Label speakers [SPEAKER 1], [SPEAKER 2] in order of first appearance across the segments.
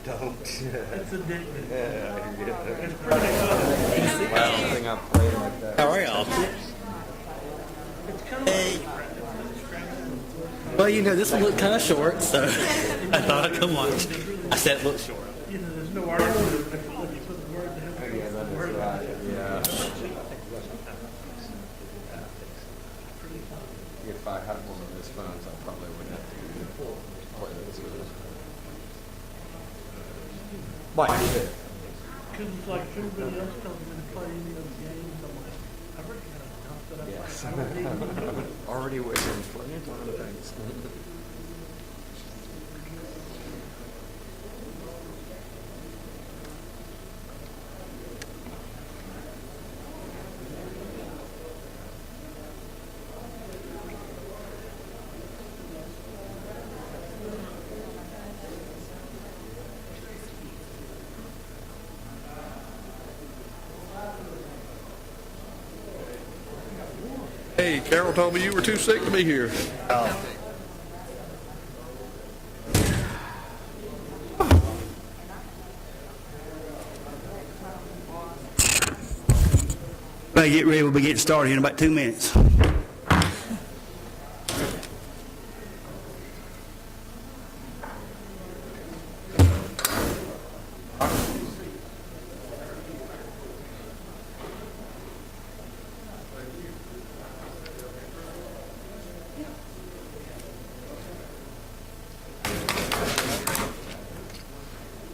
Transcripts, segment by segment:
[SPEAKER 1] Don't.
[SPEAKER 2] That's addictive.
[SPEAKER 1] Yeah.
[SPEAKER 2] It's pretty good.
[SPEAKER 1] I don't think I've played like that.
[SPEAKER 3] How are y'all?
[SPEAKER 2] It's kind of
[SPEAKER 3] Hey. Well, you know, this one looked kind of short, so I thought I'd come watch. I said it looked short.
[SPEAKER 2] you know, there's no argument. If you put the word to him,
[SPEAKER 1] Yeah, that is right. Yeah. If I had one of those phones, I probably wouldn't have to play this with it. Mike,
[SPEAKER 2] because it's like everybody else tells me to play any of the games. I'm like, I already got enough that I
[SPEAKER 1] yes.
[SPEAKER 2] play. I don't need to do it.
[SPEAKER 1] Already waiting plenty of time to things.
[SPEAKER 4] Hey, Carol told me you were too sick to be here.
[SPEAKER 5] Better get ready. We'll be getting started here in about 2 minutes.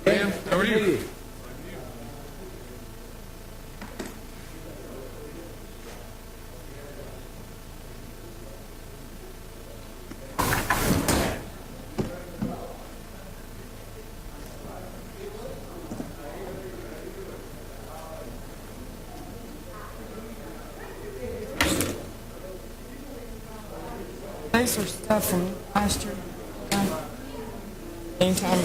[SPEAKER 4] Dan, how are you?
[SPEAKER 6] These are stuff from last year. Anytime.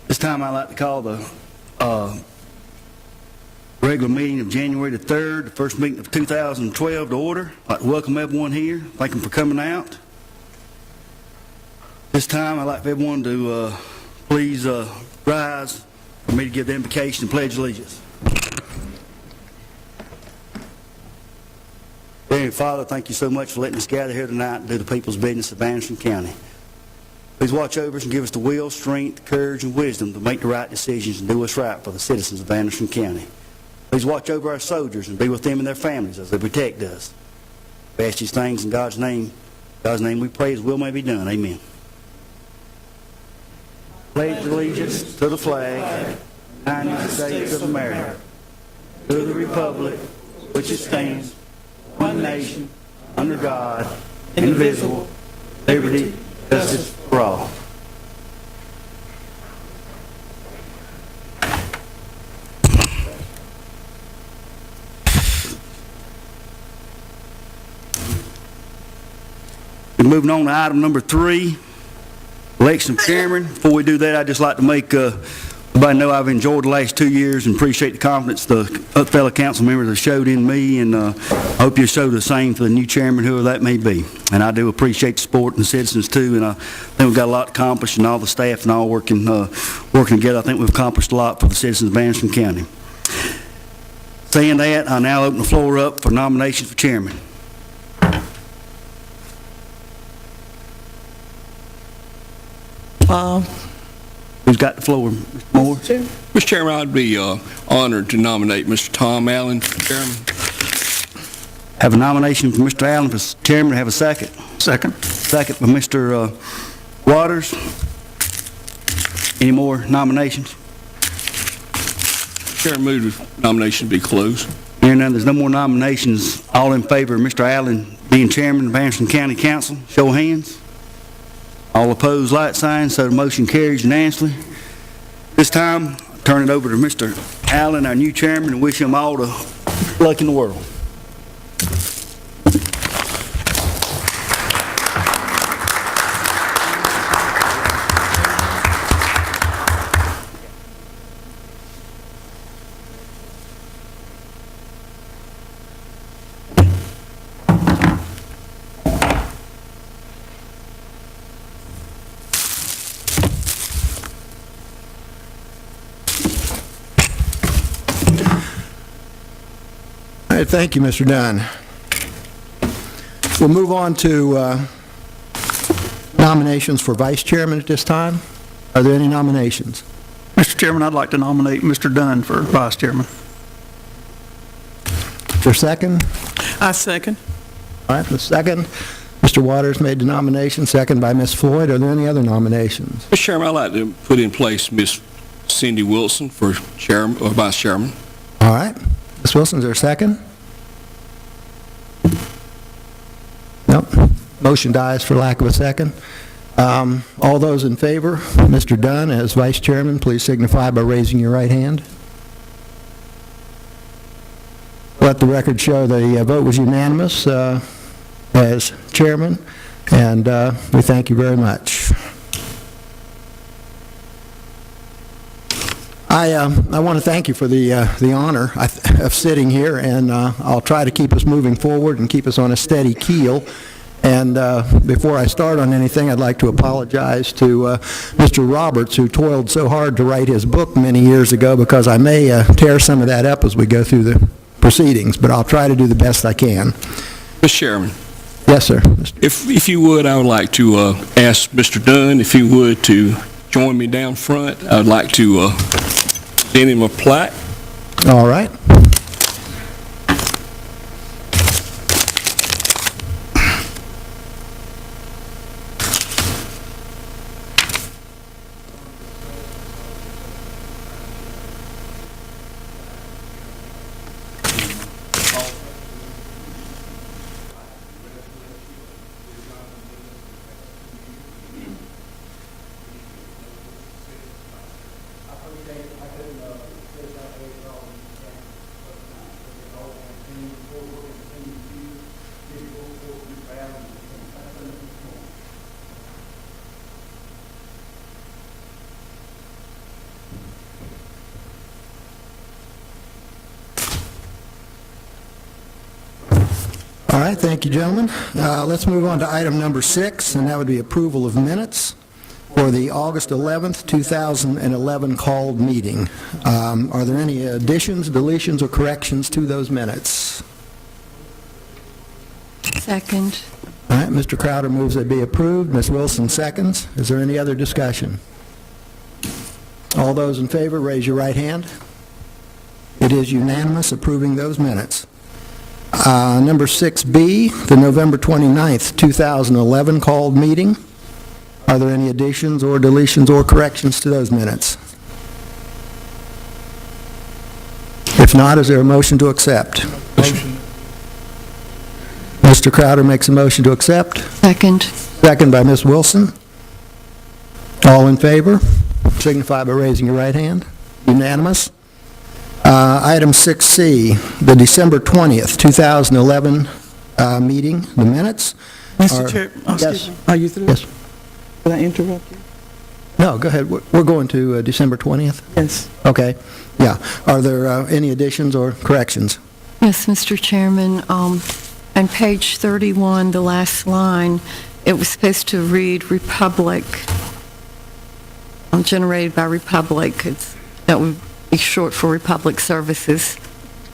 [SPEAKER 5] This time I'd like to call the regular meeting of January the 3rd, the first meeting of 2012 to order. I'd like to welcome everyone here. Thank them for coming out. This time I'd like for everyone to please rise for me to give the invocation and pledge allegiance. Dear Father, thank you so much for letting us gather here tonight and do the people's business of Anderson County. Please watch over us and give us the will, strength, courage, and wisdom to make the right decisions and do what's right for the citizens of Anderson County. Please watch over our soldiers and be with them and their families as they protect us. We ask these things in God's name. In God's name we pray His will may be done. Amen. Pledge allegiance to the flag of the United States of America, to the republic which it stands, one nation, under God, indivisible, liberty, justice for all. We're moving on to item number 3, election of chairman. Before we do that, I'd just like to make a Everybody know I've enjoyed the last 2 years and appreciate the confidence the fellow council members have showed in me, and I hope you show the same for the new chairman, whoever that may be. And I do appreciate the support and the citizens too, and I think we've got a lot accomplished, and all the staff and all working together. I think we've accomplished a lot for the citizens of Anderson County. Saying that, I now open the floor up for nominations for chairman. Who's got the floor? Mr. Moore?
[SPEAKER 4] Mr. Chairman, I'd be honored to nominate Mr. Tom Allen for chairman.
[SPEAKER 5] Have a nomination for Mr. Allen for chairman. Have a second.
[SPEAKER 7] Second.
[SPEAKER 5] Second for Mr. Waters. Any more nominations?
[SPEAKER 4] Chairman, move the nomination be closed.
[SPEAKER 5] Hearing none, there's no more nominations. All in favor of Mr. Allen being chairman of Anderson County Council, show of hands. All opposed, like sign, so the motion carries unanimously. This time, I turn it over to Mr. Allen, our new chairman, and wish him all the luck in the world.
[SPEAKER 8] All right, thank you, Mr. Dunn. We'll move on to nominations for vice chairman at this time. Are there any nominations?
[SPEAKER 7] Mr. Chairman, I'd like to nominate Mr. Dunn for vice chairman.
[SPEAKER 8] Is there a second?
[SPEAKER 6] I second.
[SPEAKER 8] All right, the second. Mr. Waters made the nomination, second by Ms. Floyd. Are there any other nominations?
[SPEAKER 4] Mr. Chairman, I'd like to put in place Ms. Cindy Wilson for chairman or vice chairman.
[SPEAKER 8] All right. Ms. Wilson, is there a second? Nope. Motion dies for lack of a second. All those in favor, Mr. Dunn as vice chairman, please signify by raising your right hand. Let the record show the vote was unanimous as chairman, and we thank you very much. I want to thank you for the honor of sitting here, and I'll try to keep us moving forward and keep us on a steady keel. And before I start on anything, I'd like to apologize to Mr. Roberts, who toiled so hard to write his book many years ago, because I may tear some of that up as we go through the proceedings, but I'll try to do the best I can.
[SPEAKER 4] Mr. Chairman.
[SPEAKER 8] Yes, sir.
[SPEAKER 4] If you would, I would like to ask Mr. Dunn if he would to join me down front. I would like to send him a plaque.
[SPEAKER 8] All right. All right, thank you, gentlemen. Let's move on to item number 6, and that would be approval of minutes for the August 11th, 2011 called meeting. Are there any additions, deletions, or corrections to those minutes?
[SPEAKER 6] Second.
[SPEAKER 8] All right, Mr. Crowder moves they be approved. Ms. Wilson seconds. Is there any other discussion? All those in favor, raise your right hand. It is unanimous approving those minutes. Number 6B, the November 29th, 2011 called meeting. Are there any additions or deletions or corrections to those minutes? If not, is there a motion to accept?
[SPEAKER 7] Motion.
[SPEAKER 8] Mr. Crowder makes a motion to accept.
[SPEAKER 6] Second.
[SPEAKER 8] Second by Ms. Wilson. All in favor, signify by raising your right hand. Unanimous. Item 6C, the December 20th, 2011 meeting, the minutes.
[SPEAKER 6] Mr. Chair,
[SPEAKER 8] Yes.
[SPEAKER 6] are you through?
[SPEAKER 8] Yes.
[SPEAKER 6] Did I interrupt you?
[SPEAKER 8] No, go ahead. We're going to December 20th?
[SPEAKER 6] Yes.
[SPEAKER 8] Okay, yeah. Are there any additions or corrections?
[SPEAKER 6] Yes, Mr. Chairman, on page 31, the last line, it was supposed to read Republic, generated by Republic. That would be short for Republic Services.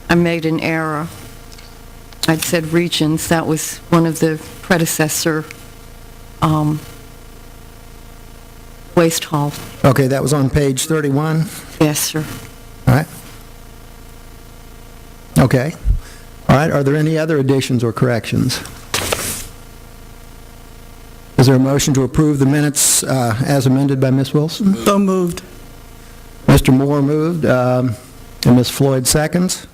[SPEAKER 6] I made an error. I'd said Regions. That was one of the predecessor waste hall.
[SPEAKER 8] Okay, that was on page 31?
[SPEAKER 6] Yes, sir.
[SPEAKER 8] All right. Okay. All right, are there any other additions or corrections? Is there a motion to approve the minutes as amended by Ms. Wilson?
[SPEAKER 7] So moved.
[SPEAKER 8] Mr. Moore moved, and Ms. Floyd seconds.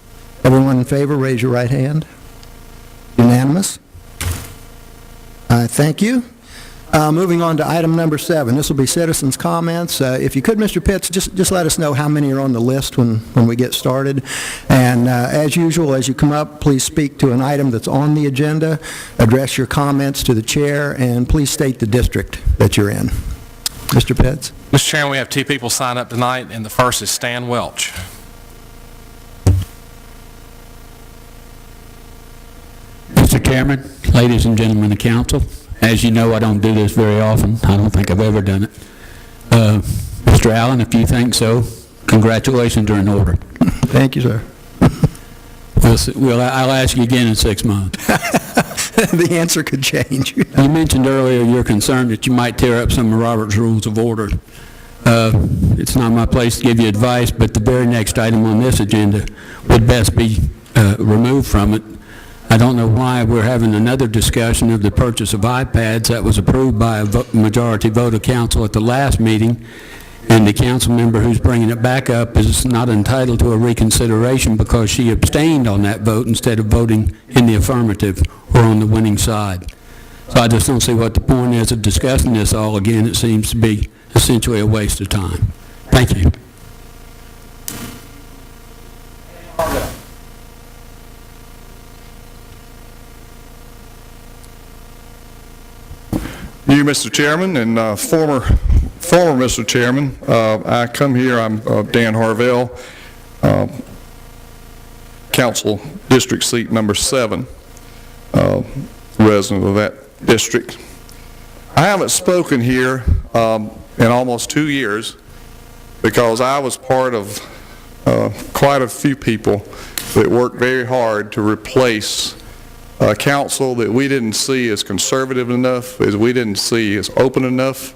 [SPEAKER 8] Everyone in favor, raise your right hand. Unanimous? Thank you. Moving on to item number 7. This will be citizens' comments. If you could, Mr. Pitts, just let us know how many are on the list when we get started. And as usual, as you come up, please speak to an item that's on the agenda, address your comments to the chair, and please state the district that you're in. Mr. Pitts?
[SPEAKER 9] Mr. Chairman, we have 2 people signed up tonight, and the first is Stan Welch.
[SPEAKER 10] Mr. Chairman, ladies and gentlemen of the council, as you know, I don't do this very often. I don't think I've ever done it. Mr. Allen, if you think so, congratulations are in order.
[SPEAKER 8] Thank you, sir.
[SPEAKER 10] Well, I'll ask you again in 6 months.
[SPEAKER 8] The answer could change.
[SPEAKER 10] You mentioned earlier your concern that you might tear up some of Robert's Rules of Order. It's not my place to give you advice, but the very next item on this agenda would best be removed from it. I don't know why we're having another discussion of the purchase of iPads that was approved by a majority vote of council at the last meeting, and the council member who's bringing it back up is not entitled to a reconsideration because she abstained on that vote instead of voting in the affirmative or on the winning side. So I just don't see what the point is of discussing this all again. It seems to be essentially a waste of time. Thank you.
[SPEAKER 1] You, Mr. Chairman, and former Mr. Chairman, I come here, I'm Dan Harvell, Council District Seat number 7, resident of that district. I haven't spoken here in almost 2 years because I was part of quite a few people that worked very hard to replace a council that we didn't see as conservative enough, as we didn't see as open enough.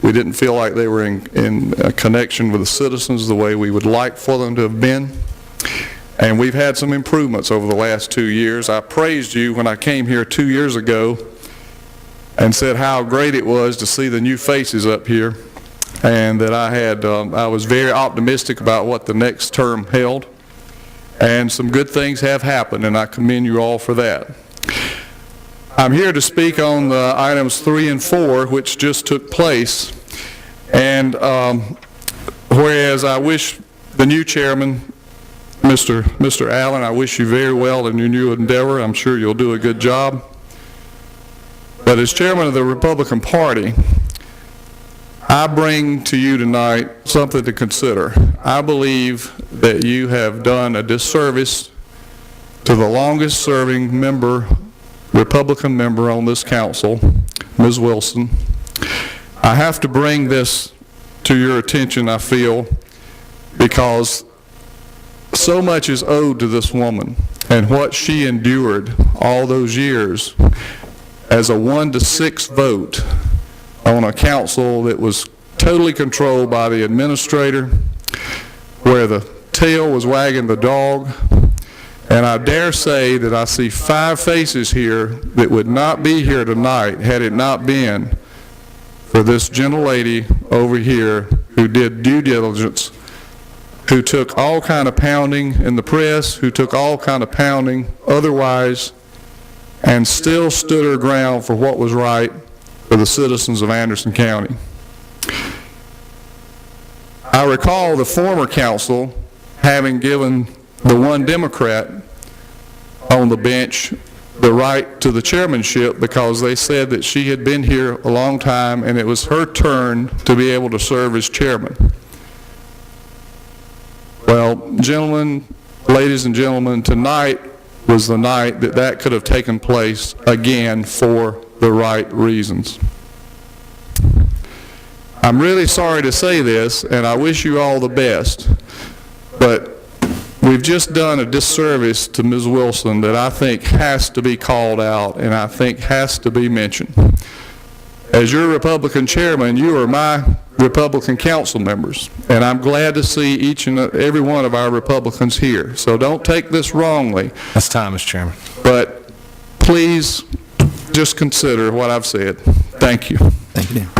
[SPEAKER 1] We didn't feel like they were in a connection with the citizens the way we would like for them to have been. And we've had some improvements over the last 2 years. I praised you when I came here 2 years ago and said how great it was to see the new faces up here, and that I was very optimistic about what the next term held. And some good things have happened, and I commend you all for that. I'm here to speak on the items 3 and 4, which just took place. And whereas I wish the new chairman, Mr. Allen, I wish you very well in your new endeavor. I'm sure you'll do a good job. But as chairman of the Republican Party, I bring to you tonight something to consider. I believe that you have done a disservice to the longest serving Republican member on this council, Ms. Wilson. I have to bring this to your attention, I feel, because so much is owed to this woman and what she endured all those years as a 1-6 vote on a council that was totally controlled by the administrator, where the tail was wagging the dog. And I dare say that I see 5 faces here that would not be here tonight had it not been for this gentle lady over here who did due diligence, who took all kind of pounding in the press, who took all kind of pounding otherwise, and still stood her ground for what was right for the citizens of Anderson County. I recall the former council having given the one Democrat on the bench the right to the chairmanship because they said that she had been here a long time and it was her turn to be able to serve as chairman. Well, gentlemen, ladies and gentlemen, tonight was the night that that could have taken place again for the right reasons. I'm really sorry to say this, and I wish you all the best, but we've just done a disservice to Ms. Wilson that I think has to be called out and I think has to be mentioned. As your Republican chairman, you are my Republican council members, and I'm glad to see each and every one of our Republicans here. So don't take this wrongly,
[SPEAKER 9] That's time, Mr. Chairman.
[SPEAKER 1] but please just consider what I've said. Thank you.
[SPEAKER 8] Thank you, Dan.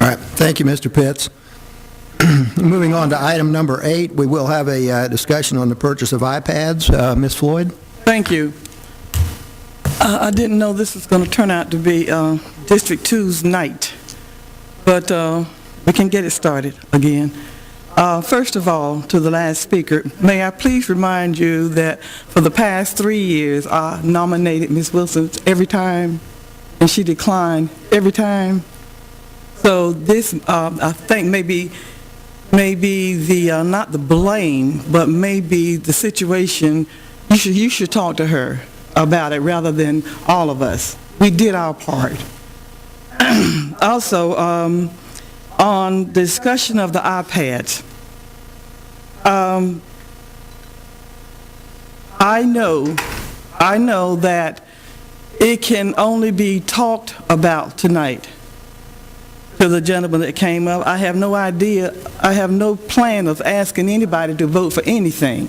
[SPEAKER 8] All right, thank you, Mr. Pitts. Moving on to item number 8, we will have a discussion on the purchase of iPads. Ms. Floyd?
[SPEAKER 2] Thank you. I didn't know this was going to turn out to be District 2's night, but we can get it started again. First of all, to the last speaker, may I please remind you that for the past 3 years, I nominated Ms. Wilson every time, and she declined every time. So this, I think, maybe the not the blame, but maybe the situation. You should talk to her about it rather than all of us. We did our part. Also, on discussion of the iPads, I know that it can only be talked about tonight. To the gentleman that came up, I have no idea, I have no plan of asking anybody to vote for anything.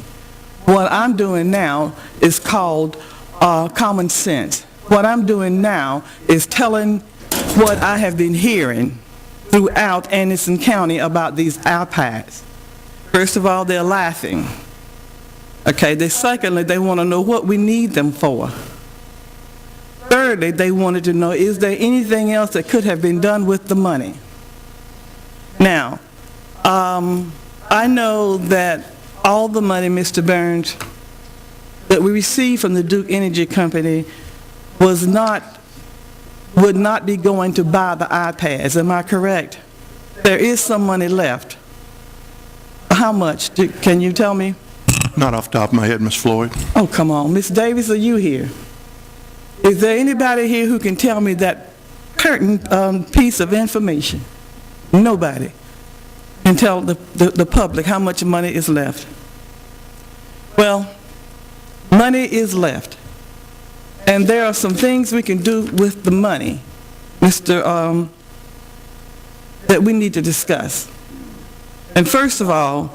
[SPEAKER 2] What I'm doing now is called common sense. What I'm doing now is telling what I have been hearing throughout Anderson County about these iPads. First of all, they're laughing. Okay, secondly, they want to know what we need them for. Thirdly, they wanted to know, is there anything else that could have been done with the money? Now, I know that all the money, Mr. Burns, that we received from the Duke Energy Company would not be going to buy the iPads. Am I correct? There is some money left. How much? Can you tell me?
[SPEAKER 11] Not off the top of my head, Ms. Floyd.
[SPEAKER 2] Oh, come on. Ms. Davis, are you here? Is there anybody here who can tell me that pertinent piece of information? Nobody can tell the public how much money is left. Well, money is left. And there are some things we can do with the money, that we need to discuss. And first of all,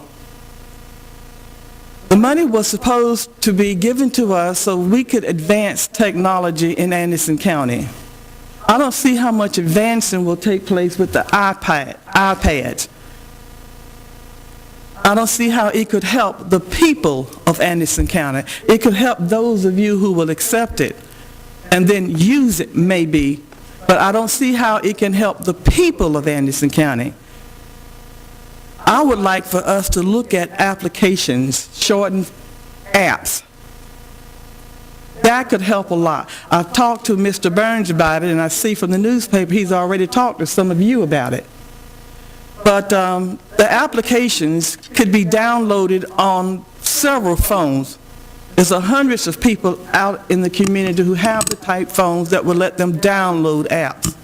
[SPEAKER 2] the money was supposed to be given to us so we could advance technology in Anderson County. I don't see how much advancing will take place with the iPads. I don't see how it could help the people of Anderson County. It could help those of you who will accept it and then use it, maybe, but I don't see how it can help the people of Anderson County. I would like for us to look at applications, shortened apps. That could help a lot. I've talked to Mr. Burns about it, and I see from the newspaper he's already talked to some of you about it. But the applications could be downloaded on several phones. There's hundreds of people out in the community who have the type phones that will let them download apps.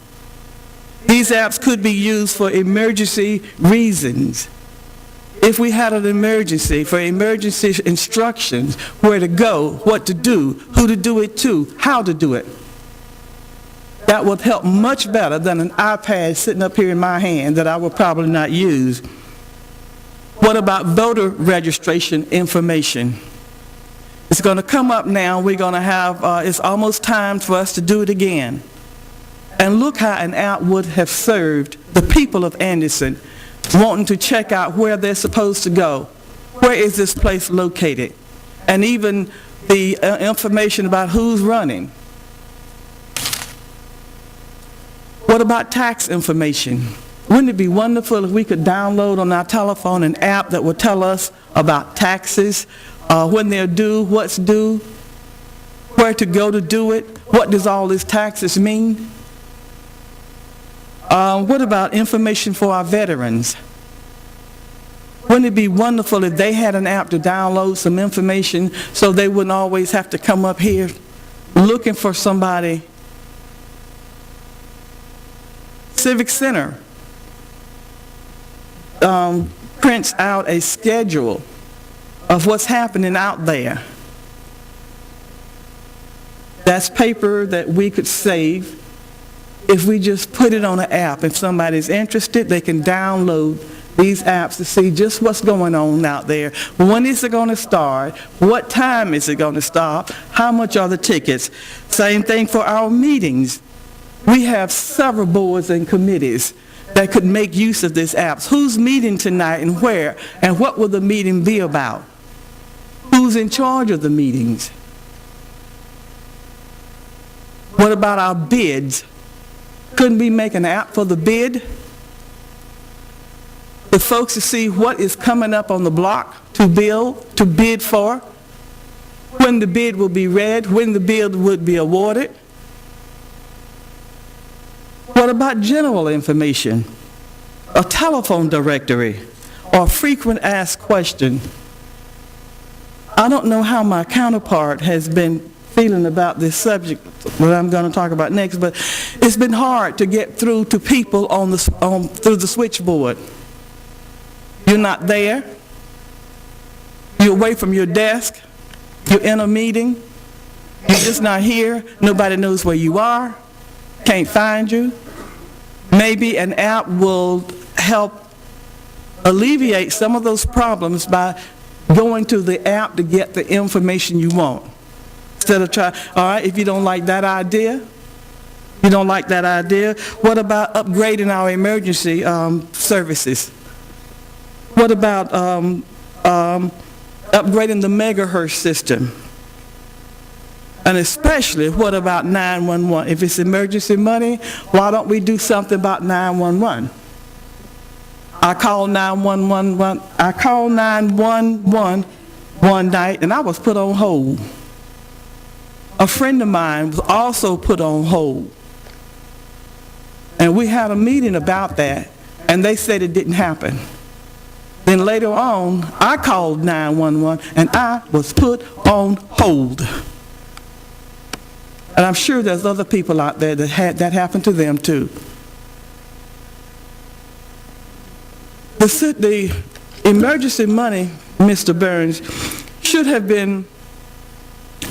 [SPEAKER 2] These apps could be used for emergency reasons. If we had an emergency, for emergency instructions, where to go, what to do, who to do it to, how to do it. That would help much better than an iPad sitting up here in my hand that I will probably not use. What about voter registration information? It's going to come up now. We're going to have, it's almost time for us to do it again. And look how an app would have served the people of Anderson wanting to check out where they're supposed to go. Where is this place located? And even the information about who's running. What about tax information? Wouldn't it be wonderful if we could download on our telephone an app that would tell us about taxes, when they're due, what's due, where to go to do it, what does all these taxes mean? What about information for our veterans? Wouldn't it be wonderful if they had an app to download some information so they wouldn't always have to come up here looking for somebody? Civic Center prints out a schedule of what's happening out there. That's paper that we could save if we just put it on an app. If somebody's interested, they can download these apps to see just what's going on out there. When is it going to start? What time is it going to stop? How much are the tickets? Same thing for our meetings. We have several boards and committees that could make use of these apps. Who's meeting tonight and where? And what will the meeting be about? Who's in charge of the meetings? What about our bids? Couldn't we make an app for the bid? The folks to see what is coming up on the block to bid for, when the bid will be read, when the bid would be awarded. What about general information? A telephone directory or a frequent asked question? I don't know how my counterpart has been feeling about this subject that I'm going to talk about next, but it's been hard to get through to people through the switchboard. You're not there. You're away from your desk. You're in a meeting. You're just not here. Nobody knows where you are. Can't find you. Maybe an app will help alleviate some of those problems by going to the app to get the information you want. Instead of trying, all right, if you don't like that idea, what about upgrading our emergency services? What about upgrading the megahertz system? And especially, what about 911? If it's emergency money, why don't we do something about 911? I called 911 one night, and I was put on hold. A friend of mine was also put on hold. And we had a meeting about that, and they said it didn't happen. Then later on, I called 911, and I was put on hold. And I'm sure there's other people out there that had that happen to them too. The emergency money, Mr. Burns, should have been,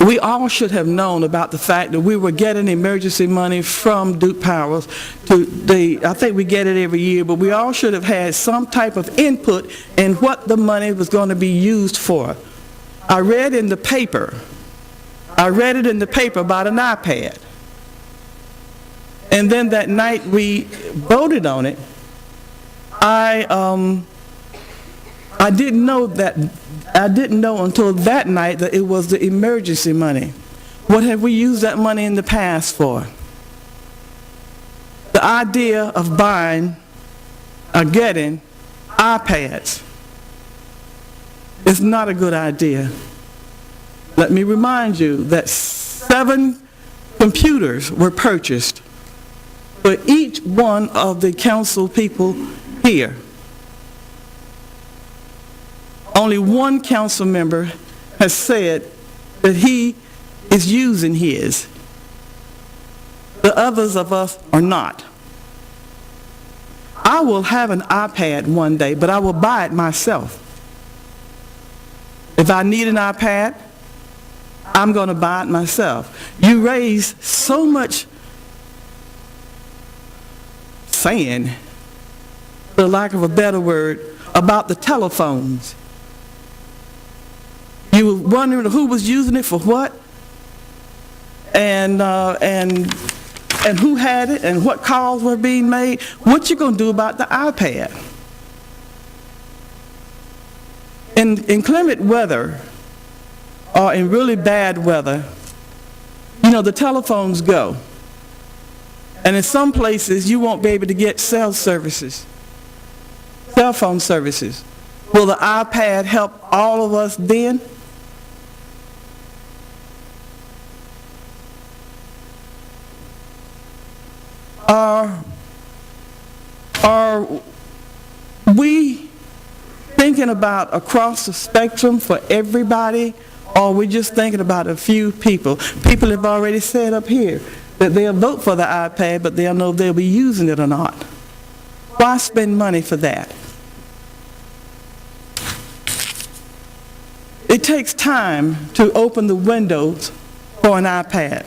[SPEAKER 2] we all should have known about the fact that we were getting emergency money from Duke Powers. I think we get it every year, but we all should have had some type of input in what the money was going to be used for. I read in the paper about an iPad. And then that night we voted on it. I didn't know until that night that it was the emergency money. What have we used that money in the past for? The idea of buying or getting iPads is not a good idea. Let me remind you that 7 computers were purchased for each one of the council people here. Only one council member has said that he is using his. The others of us are not. I will have an iPad one day, but I will buy it myself. If I need an iPad, I'm going to buy it myself. You raise so much sand, for lack of a better word, about the telephones. You were wondering who was using it for what, and who had it, and what calls were being made. What you going to do about the iPad? In inclement weather, or in really bad weather, you know, the telephones go. And in some places, you won't be able to get cell phone services. Will the iPad help all of us then? Are we thinking about across the spectrum for everybody, or are we just thinking about a few people? People have already said up here that they'll vote for the iPad, but they'll know if they'll be using it or not. Why spend money for that? It takes time to open the windows for an iPad.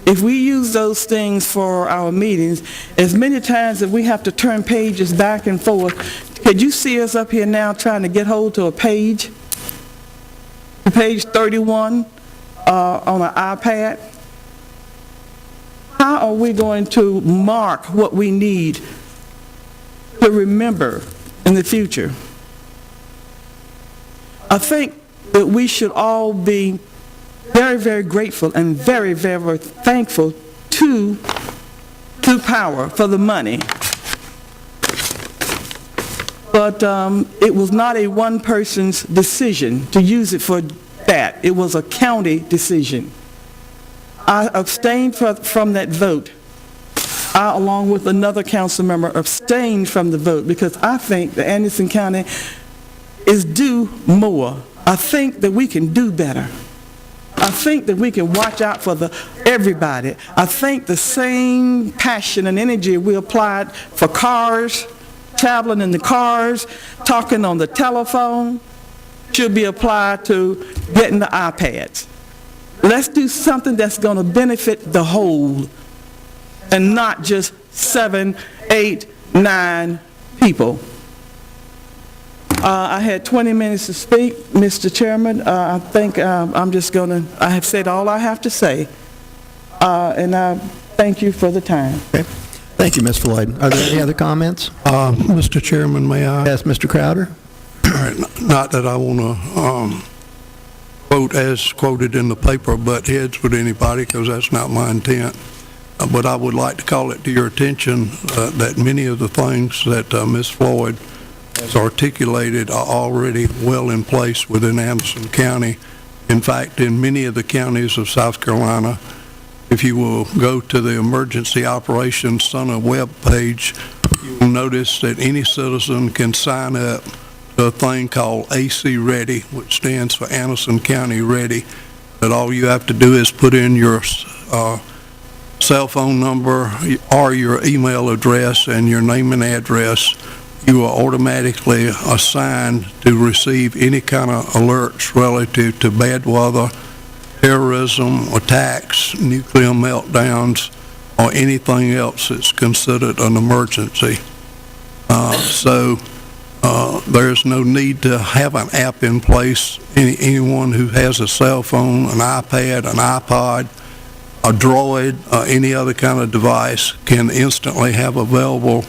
[SPEAKER 2] If we use those things for our meetings, as many times as we have to turn pages back and forth, could you see us up here now trying to get hold to a page? Page 31 on an iPad? How are we going to mark what we need to remember in the future? I think that we should all be very, very grateful and very, very thankful to Power for the money. But it was not a one person's decision to use it for that. It was a county decision. I abstained from that vote. I, along with another council member, abstained from the vote because I think that Anderson County is due more. I think that we can do better. I think that we can watch out for everybody. I think the same passion and energy we applied for cars, traveling in the cars, talking on the telephone, should be applied to getting the iPads. Let's do something that's going to benefit the whole and not just 7, 8, 9 people. I had 20 minutes to speak, Mr. Chairman. I think I'm just going to, I have said all I have to say, and I thank you for the time.
[SPEAKER 8] Okay. Thank you, Ms. Floyd. Are there any other comments?
[SPEAKER 11] Mr. Chairman, may I?
[SPEAKER 8] Yes, Mr. Crowder?
[SPEAKER 11] Not that I want to quote as quoted in the paper, butt heads with anybody, because that's not my intent. But I would like to call it to your attention that many of the things that Ms. Floyd has articulated are already well in place within Anderson County. In fact, in many of the counties of South Carolina, if you will go to the Emergency Operations Center web page, you will notice that any citizen can sign up to a thing called AC Ready, which stands for Anderson County Ready, that all you have to do is put in your cell phone number or your email address and your name and address. You are automatically assigned to receive any kind of alerts relative to bad weather, terrorism, attacks, nuclear meltdowns, or anything else that's considered an emergency. So there's no need to have an app in place. Anyone who has a cell phone, an iPad, an iPod, a Droid, any other kind of device can instantly have available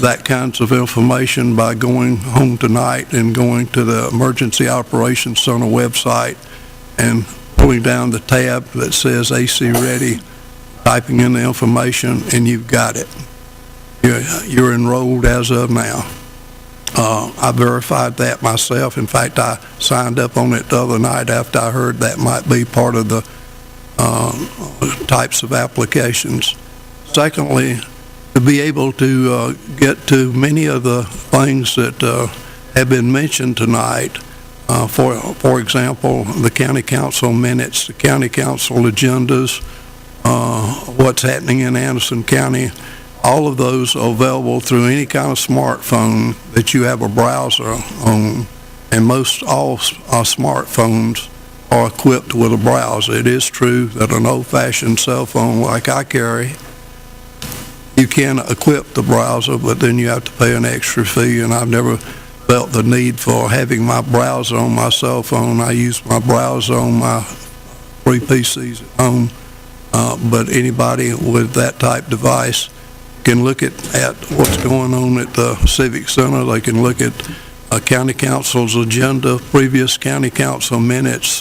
[SPEAKER 11] that kinds of information by going home tonight and going to the Emergency Operations Center website and pulling down the tab that says AC Ready, typing in the information, and you've got it. You're enrolled as of now. I verified that myself. In fact, I signed up on it the other night after I heard that might be part of the types of applications. Secondly, to be able to get to many of the things that have been mentioned tonight, for example, the county council minutes, the county council agendas, what's happening in Anderson County, all of those are available through any kind of smartphone that you have a browser on, and most all smartphones are equipped with a browser. It is true that an old-fashioned cell phone like I carry, you can equip the browser, but then you have to pay an extra fee, and I've never felt the need for having my browser on my cell phone. I use my browser on my 3 PCs at home, but anybody with that type device can look at what's going on at the Civic Center. They can look at county council's agenda, previous county council minutes,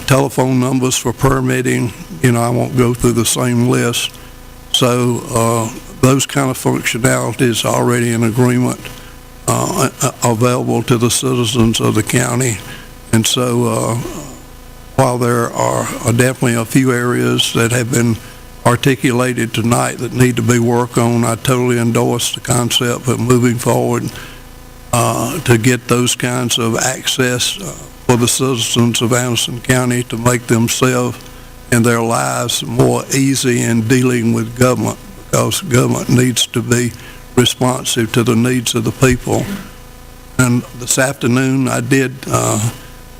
[SPEAKER 11] telephone numbers for permitting. I won't go through the same list. So those kind of functionalities are already in agreement available to the citizens of the county. And so while there are definitely a few areas that have been articulated tonight that need to be worked on. I totally endorse the concept of moving forward to get those kinds of access for the citizens of Anderson County to make themselves and their lives more easy in dealing with government, because government needs to be responsive to the needs of the people. And this afternoon, I did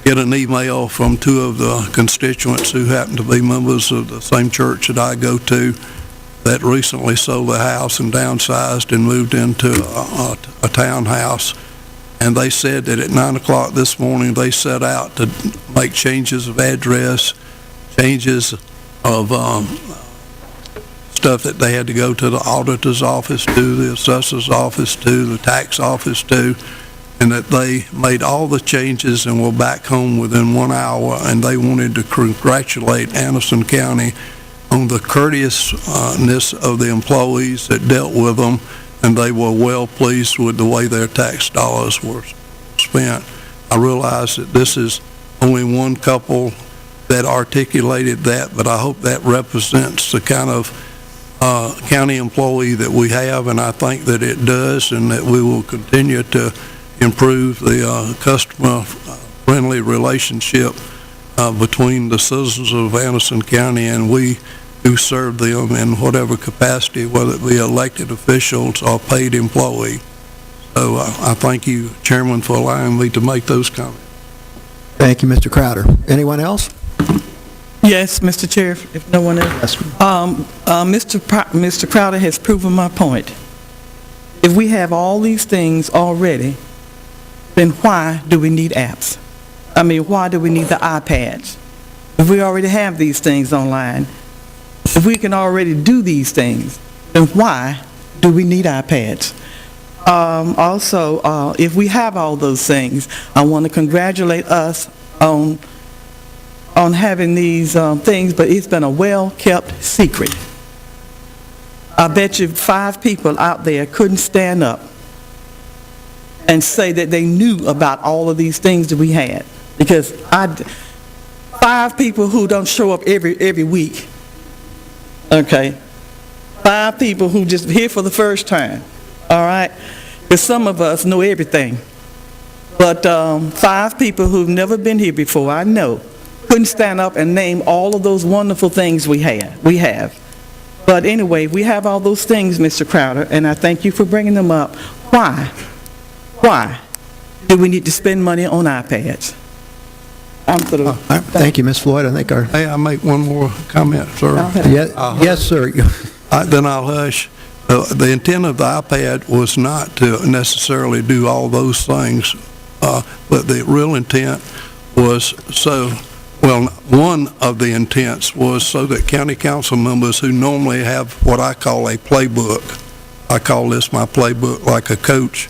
[SPEAKER 11] get an email from two of the constituents who happen to be members of the same church that I go to that recently sold a house and downsized and moved into a townhouse. And they said that at 9 o'clock this morning, they set out to make changes of address, changes of stuff that they had to go to the auditor's office to, the assessor's office to, the tax office to, and that they made all the changes and were back home within 1 hour, and they wanted to congratulate Anderson County on the courteousness of the employees that dealt with them, and they were well pleased with the way their tax dollars were spent. I realize that this is only one couple that articulated that, but I hope that represents the kind of county employee that we have, and I think that it does, and that we will continue to improve the customer-friendly relationship between the citizens of Anderson County and we who serve them in whatever capacity, whether it be elected officials or paid employee. So I thank you, Chairman, for allowing me to make those comments.
[SPEAKER 8] Thank you, Mr. Crowder. Anyone else?
[SPEAKER 2] Yes, Mr. Chair, if no one else. Mr. Crowder has proven my point. If we have all these things already, then why do we need apps? I mean, why do we need the iPads? If we already have these things online, if we can already do these things, then why do we need iPads? Also, if we have all those things, I want to congratulate us on having these things, but it's been a well-kept secret. I bet you 5 people out there couldn't stand up and say that they knew about all of these things that we had, because 5 people who don't show up every week, okay, 5 people who just here for the first time, all right, because some of us know everything, but 5 people who've never been here before, I know, couldn't stand up and name all of those wonderful things we have. But anyway, we have all those things, Mr. Crowder, and I thank you for bringing them up. Why do we need to spend money on iPads? I'm through.
[SPEAKER 8] Thank you, Ms. Floyd. I think our...
[SPEAKER 11] May I make one more comment, sir?
[SPEAKER 8] Yes, sir.
[SPEAKER 11] Then I'll hush. The intent of the iPad was not to necessarily do all those things, but the real intent was one of the intents was so that county council members who normally have what I call a playbook, I call this my playbook like a coach,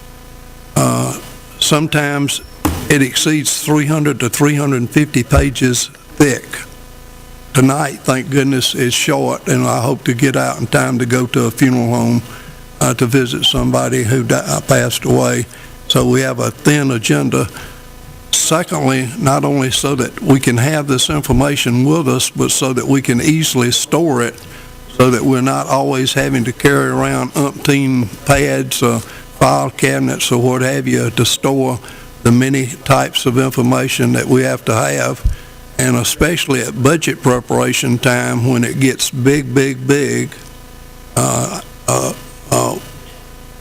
[SPEAKER 11] sometimes it exceeds 300 to 350 pages thick. Tonight, thank goodness, is short, and I hope to get out in time to go to a funeral home to visit somebody who passed away. So we have a thin agenda. Secondly, not only so that we can have this information with us, but so that we can easily store it, so that we're not always having to carry around umpteen pads or file cabinets or what have you to store the many types of information that we have to have, and especially at budget preparation time when it gets big. A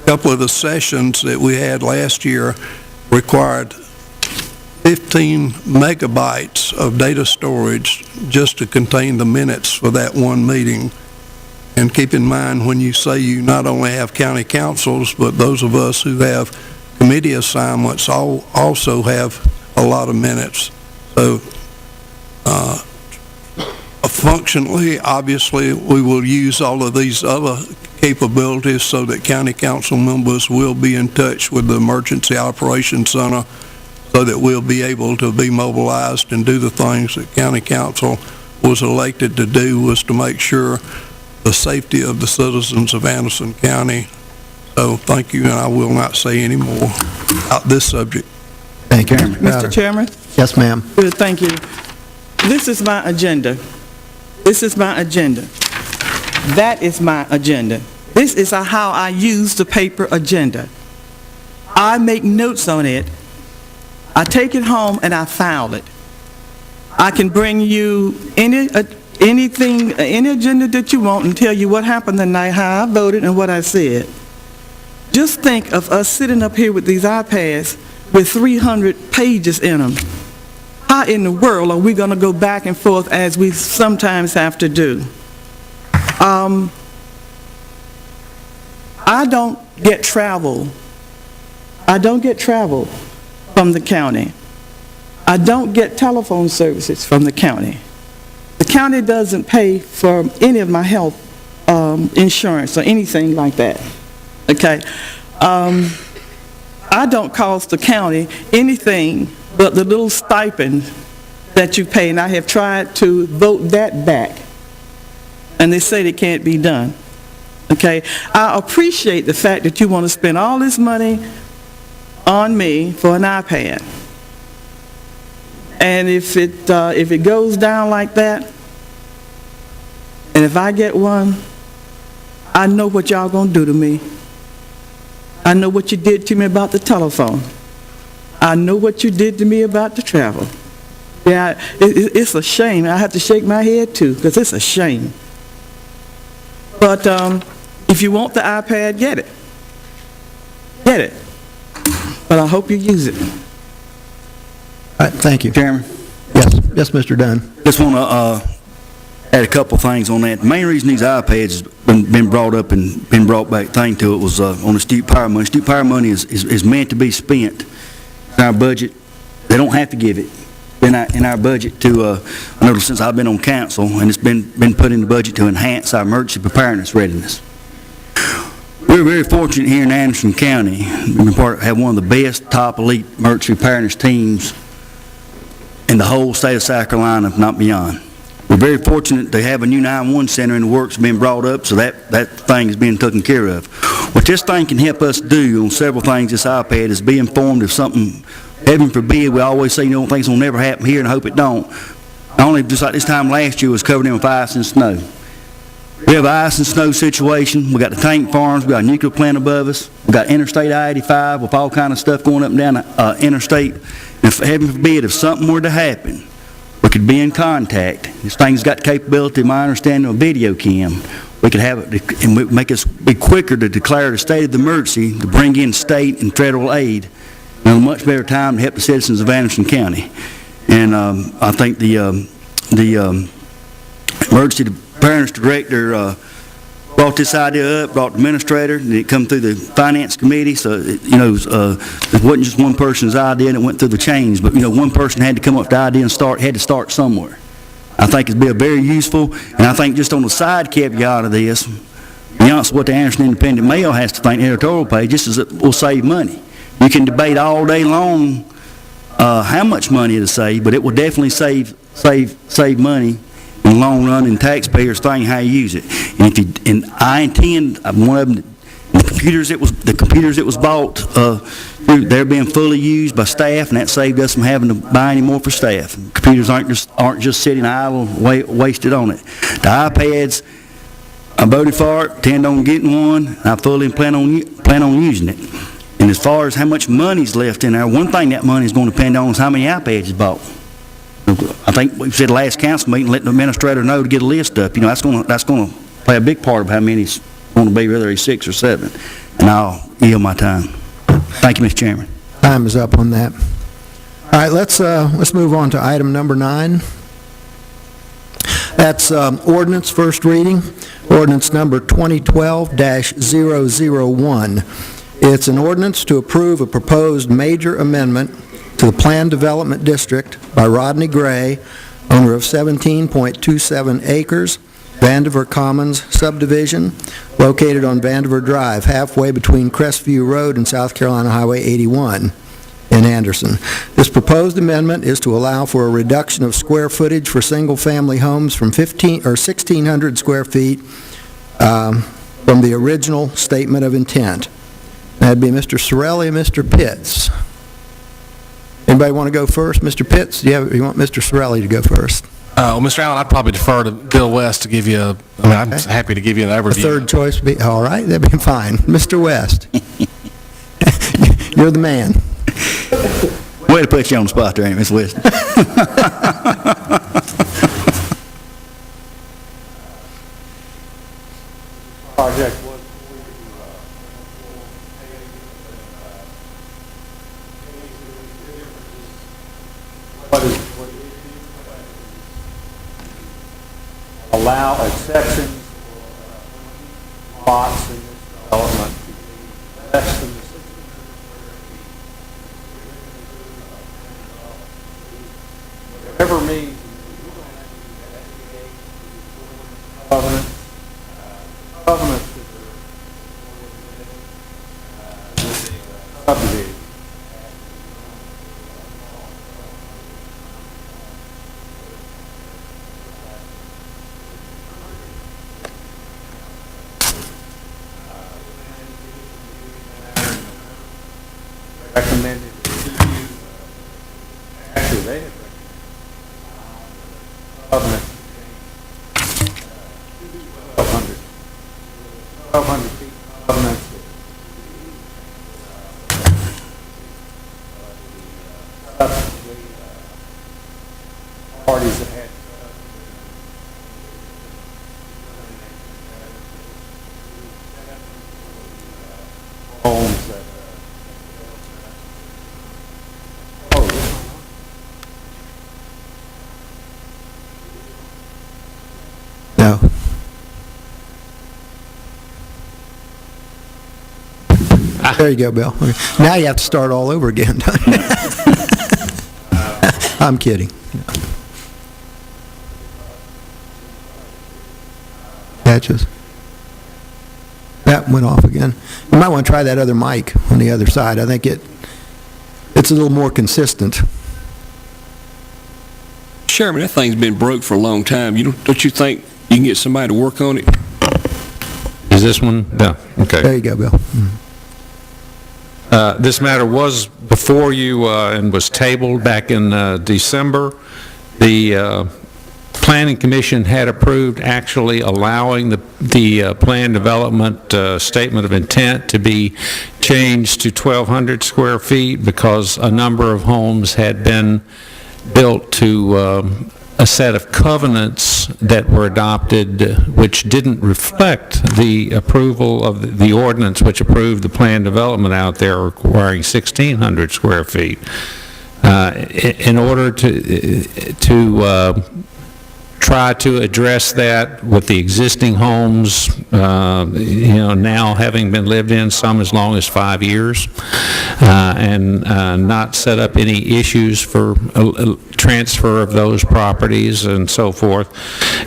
[SPEAKER 11] couple of the sessions that we had last year required 15 megabytes of data storage just to contain the minutes for that one meeting. And keep in mind, when you say you not only have county councils, but those of us who have committee assignments also have a lot of minutes. So functionally, obviously, we will use all of these other capabilities so that county council members will be in touch with the Emergency Operations Center, so that we'll be able to be mobilized and do the things that county council was elected to do, was to make sure the safety of the citizens of Anderson County. So thank you, and I will not say any more about this subject.
[SPEAKER 8] Thank you,
[SPEAKER 2] Mr. Chairman?
[SPEAKER 8] Yes, ma'am.
[SPEAKER 2] Thank you. This is my agenda. That is my agenda. This is how I use the paper agenda. I make notes on it. I take it home and I file it. I can bring you anything, any agenda that you want and tell you what happened tonight, how I voted and what I said. Just think of us sitting up here with these iPads with 300 pages in them. How in the world are we going to go back and forth as we sometimes have to do? I don't get travel. I don't get travel from the county. I don't get telephone services from the county. The county doesn't pay for any of my health insurance or anything like that. Okay? I don't cost the county anything but the little stipend that you pay, and I have tried to vote that back. And they say it can't be done. Okay? I appreciate the fact that you want to spend all this money on me for an iPad. And if it goes down like that, and if I get one, I know what y'all gonna do to me. I know what you did to me about the telephone. I know what you did to me about the travel. Yeah, it's a shame. I have to shake my head too, because it's a shame. But if you want the iPad, get it. Get it. But I hope you use it.
[SPEAKER 8] All right, thank you.
[SPEAKER 5] Chairman?
[SPEAKER 8] Yes, Mr. Dunn.
[SPEAKER 5] Just want to add a couple things on that. The main reason these iPads have been brought up and been brought back, thing to it, was on the Steep Power money. Steep Power money is meant to be spent in our budget. They don't have to give it in our budget to, I know since I've been on council, and it's been put in the budget to enhance our emergency preparedness readiness. We're very fortunate here in Anderson County. We have one of the best top elite emergency preparedness teams in the whole state of South Carolina, if not beyond. We're very fortunate to have a new 911 center in the works being brought up, so that thing is being taken care of. What this thing can help us do on several things, this iPad, is be informed if something, heaven forbid, we always say, things will never happen here, and I hope it don't. Only just like this time last year was covered in with ice and snow. We have an ice and snow situation. We got the tank farms. We got a nuclear plant above us. We got Interstate I-85 with all kind of stuff going up and down the interstate. If heaven forbid, if something were to happen, we could be in contact. This thing's got the capability, my understanding, of video cam. We could have it, and make us be quicker to declare the state of the emergency, to bring in state and federal aid in a much better time to help the citizens of Anderson County. And I think the emergency preparedness director brought this idea up, brought the administrator, and it come through the finance committee. So it wasn't just one person's idea, and it went through the chains. But one person had to come up with the idea and had to start somewhere. I think it'd be a very useful, and I think just on the side caveat of this, to be honest, what the Anderson Independent Mail has to think, the editorial page, just is it will save money. You can debate all day long how much money it'll save, but it will definitely save money in the long run, and taxpayers think how you use it. And I intend, one of them, the computers that was bought, they're being fully used by staff, and that saved us from having to buy any more for staff. Computers aren't just sitting idle, wasted on it. The iPads, I voted for it, intend on getting one, and I fully plan on using it. And as far as how much money's left in there, one thing that money is going to depend on is how many iPads is bought. I think we said last council meeting, let the administrator know to get a list up. That's going to play a big part of how many's going to be, whether it's 6 or 7. And I'll yield my time. Thank you, Mr. Chairman.
[SPEAKER 8] Time is up on that. All right, let's move on to item number 9. That's ordinance, first reading, ordinance number 2012-001. It's an ordinance to approve a proposed major amendment to the Planned Development District by Rodney Gray, owner of 17.27 acres, Vandiver Commons subdivision, located on Vandiver Drive, halfway between Crestview Road and South Carolina Highway 81 in Anderson. This proposed amendment is to allow for a reduction of square footage for single-family homes from 1,600 square feet from the original statement of intent. That'd be Mr. Sorelli and Mr. Pitts. Anybody want to go first? Mr. Pitts, you want Mr. Sorelli to go first?
[SPEAKER 9] Well, Mr. Allen, I'd probably defer to Bill West to give you I'm happy to give you an
[SPEAKER 8] A
[SPEAKER 9] overview.
[SPEAKER 8] third choice would be, all right, that'd be fine. Mr. West, you're the man.
[SPEAKER 5] Way to put you on the spot there, ain't it, Ms. West?
[SPEAKER 11] Project was allow exceptions for lots in this development to be less than the 600 whatever means covenants subdivision. Recommended actually they had covenant 1,200 feet covenants. Parties that had homes that
[SPEAKER 8] No. There you go, Bill. Okay. Now you have to start all over again. I'm kidding. Patches. That went off again. You might want to try that other mic on the other side. I think it's a little more consistent.
[SPEAKER 4] Chairman, that thing's been broke for a long time. Don't you think you can get somebody to work on it?
[SPEAKER 12] Is this one? No. Okay.
[SPEAKER 8] There you go, Bill.
[SPEAKER 12] This matter was before you and was tabled back in December. The Planning Commission had approved actually allowing the plan development statement of intent to be changed to 1,200 square feet because a number of homes had been built to a set of covenants that were adopted which didn't reflect the approval of the ordinance which approved the plan development out there requiring 1,600 square feet. In order to try to address that with the existing homes, now having been lived in some as long as 5 years, and not set up any issues for transfer of those properties and so forth,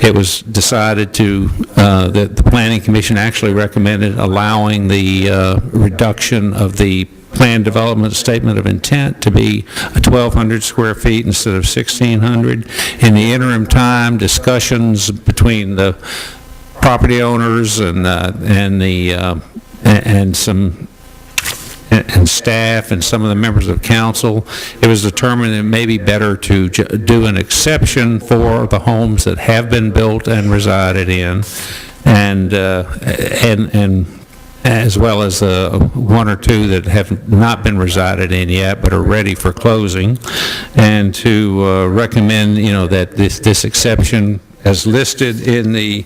[SPEAKER 12] it was decided that the Planning Commission actually recommended allowing the reduction of the plan development statement of intent to be 1,200 square feet instead of 1,600. In the interim time, discussions between the property owners and staff and some of the members of council, it was determined it may be better to do an exception for the homes that have been built and resided in, and as well as one or two that have not been resided in yet but are ready for closing, and to recommend, that this exception, as listed in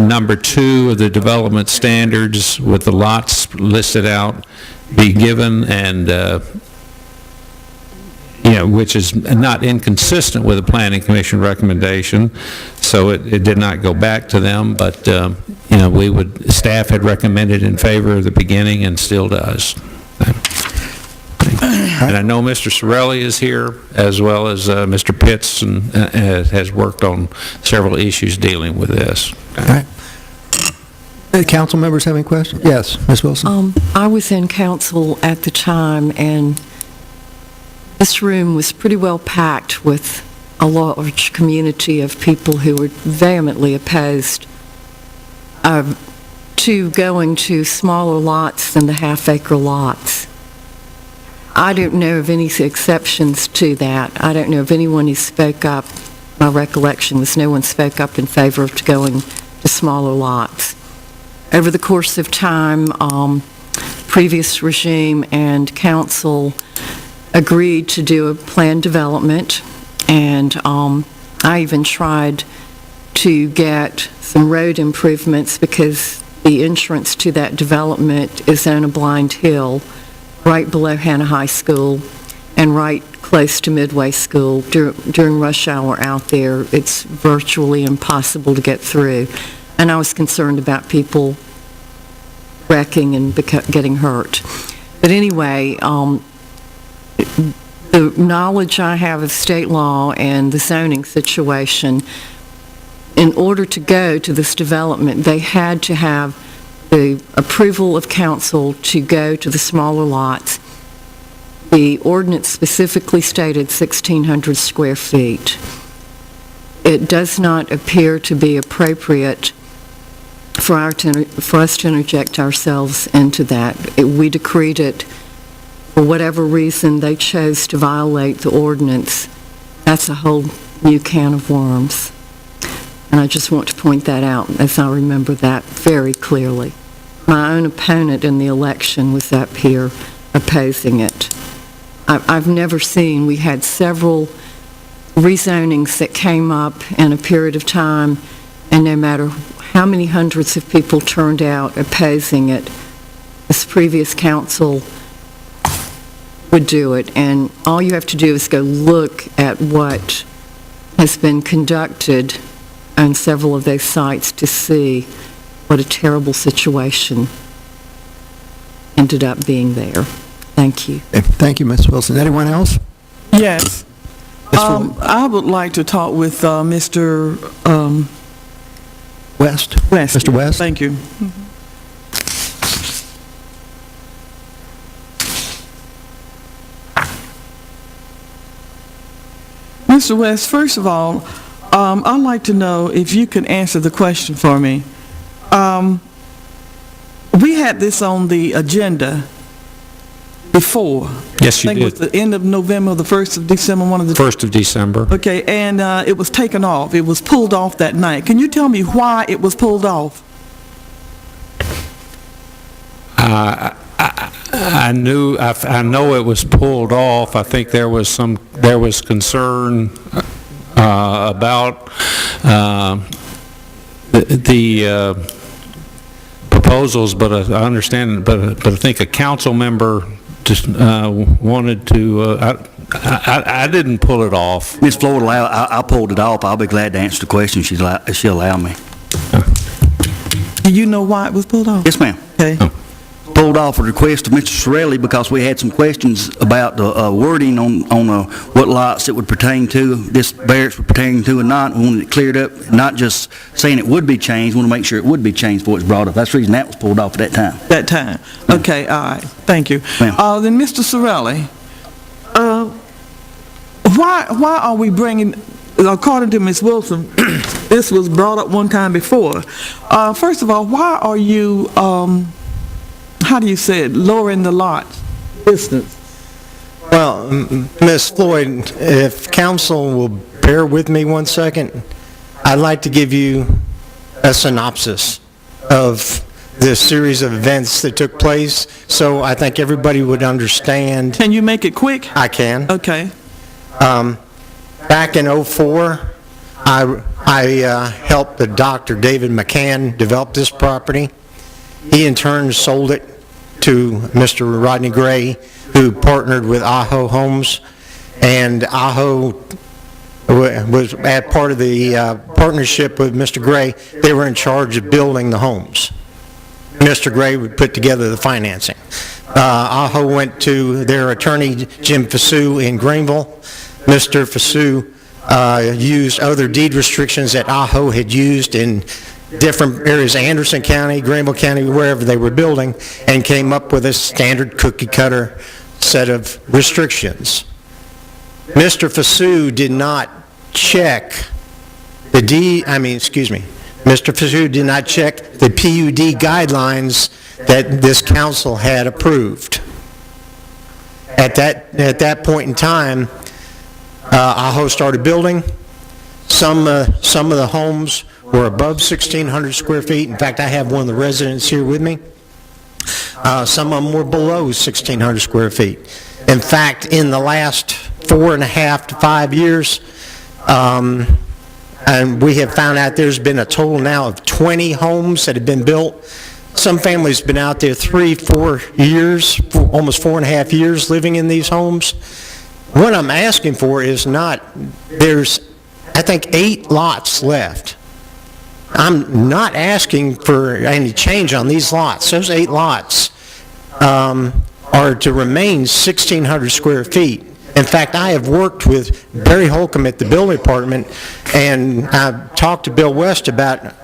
[SPEAKER 12] number 2 of the development standards with the lots listed out, be given, and which is not inconsistent with the Planning Commission recommendation, so it did not go back to them, but staff had recommended in favor of the beginning and still does. And I know Mr. Sorelli is here, as well as Mr. Pitts, and has worked on several issues dealing with this.
[SPEAKER 8] All right. Council members have any questions? Yes, Ms. Wilson.
[SPEAKER 6] I was in council at the time, and this room was pretty well packed with a large community of people who were vehemently opposed to going to smaller lots than the half-acre lots. I don't know of any exceptions to that. I don't know of anyone who spoke up my recollection was no one spoke up in favor of going to smaller lots. Over the course of time, previous regime and council agreed to do a planned development, and I even tried to get some road improvements because the entrance to that development is on a blind hill right below Hannah High School and right close to Midway School. During rush hour out there, it's virtually impossible to get through. And I was concerned about people wrecking and getting hurt. But anyway, the knowledge I have of state law and the zoning situation, in order to go to this development, they had to have the approval of council to go to the smaller lots. The ordinance specifically stated 1,600 square feet. It does not appear to be appropriate for us to interject ourselves into that. We decreed it. For whatever reason, they chose to violate the ordinance. That's a whole new can of worms. And I just want to point that out, as I remember that very clearly. My own opponent in the election was up here opposing it. I've never seen, we had several rezonings that came up in a period of time, and no matter how many hundreds of people turned out opposing it, this previous council would do it. And all you have to do is go look at what has been conducted on several of those sites to see what a terrible situation ended up being there. Thank you.
[SPEAKER 8] Thank you, Ms. Wilson. Anyone else?
[SPEAKER 2] Yes. I would like to talk with Mr.
[SPEAKER 8] West?
[SPEAKER 2] West.
[SPEAKER 8] Mr. West?
[SPEAKER 2] Thank you. Mr. West, first of all, I'd like to know if you can answer the question for me. We had this on the agenda before.
[SPEAKER 12] Yes, you
[SPEAKER 2] I think
[SPEAKER 12] did.
[SPEAKER 2] it was the end of November, the 1st of December, one of the...
[SPEAKER 12] 1st of December.
[SPEAKER 2] Okay, and it was taken off. It was pulled off that night. Can you tell me why it was pulled off?
[SPEAKER 12] I know it was pulled off. I think there was concern about the proposals, but I understand, but I think a council member just wanted to, I didn't pull it off.
[SPEAKER 5] Ms. Floyd, I pulled it off. I'll be glad to answer the question if she'll allow me.
[SPEAKER 2] Do you know why it was pulled off?
[SPEAKER 5] Yes, ma'am.
[SPEAKER 2] Okay.
[SPEAKER 5] Pulled off a request of Mr. Sorelli because we had some questions about the wording on what lots it would pertain to, this variance would pertain to or not. We wanted it cleared up, not just saying it would be changed. We want to make sure it would be changed before it's brought up. That's the reason that was pulled off at that time.
[SPEAKER 2] That time. Okay, all right. Thank you.
[SPEAKER 5] Ma'am.
[SPEAKER 2] Then, Mr. Sorelli, why are we bringing, according to Ms. Wilson, this was brought up one time before. First of all, why are you, how do you say it, lowering the lot distance?
[SPEAKER 13] Well, Ms. Floyd, if council will bear with me 1 second, I'd like to give you a synopsis of the series of events that took place, so I think everybody would understand.
[SPEAKER 2] Can you make it quick?
[SPEAKER 13] I can.
[SPEAKER 2] Okay.
[SPEAKER 13] Back in '04, I helped the Dr. David McCann develop this property. He in turn sold it to Mr. Rodney Gray, who partnered with Aho Homes, and Aho was at part of the partnership with Mr. Gray. They were in charge of building the homes. Mr. Gray would put together the financing. Aho went to their attorney, Jim Fasu, in Greenville. Mr. Fasu used other deed restrictions that Aho had used in different areas, Anderson County, Greenville County, wherever they were building, and came up with a standard cookie-cutter set of restrictions. Mr. Fasu did not check the Mr. Fasu did not check the PUD guidelines that this council had approved. At that point in time, Aho started building. Some of the homes were above 1,600 square feet. In fact, I have one of the residents here with me. Some of them were below 1,600 square feet. In fact, in the last 4.5 to 5 years, and we have found out there's been a total now of 20 homes that have been built. Some families have been out there 3-4 years, almost 4.5 years living in these homes. What I'm asking for is there's, I think, 8 lots left. I'm not asking for any change on these lots. Those 8 lots are to remain 1,600 square feet. In fact, I have worked with Barry Holcomb at the building department, and I've talked to Bill West about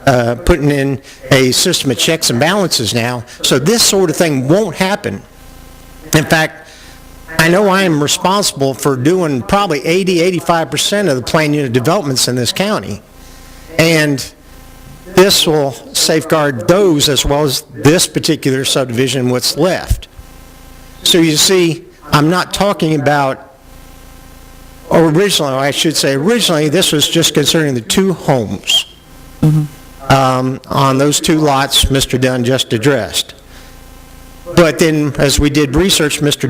[SPEAKER 13] putting in a system of checks and balances now, so this sort of thing won't happen. In fact, I know I am responsible for doing probably 80-85% of the planned unit developments in this county, and this will safeguard those as well as this particular subdivision, what's left. So you see, I'm not talking about, originally this was just concerning the 2 homes on those 2 lots Mr. Dunn just addressed. But then, as we did research, Mr.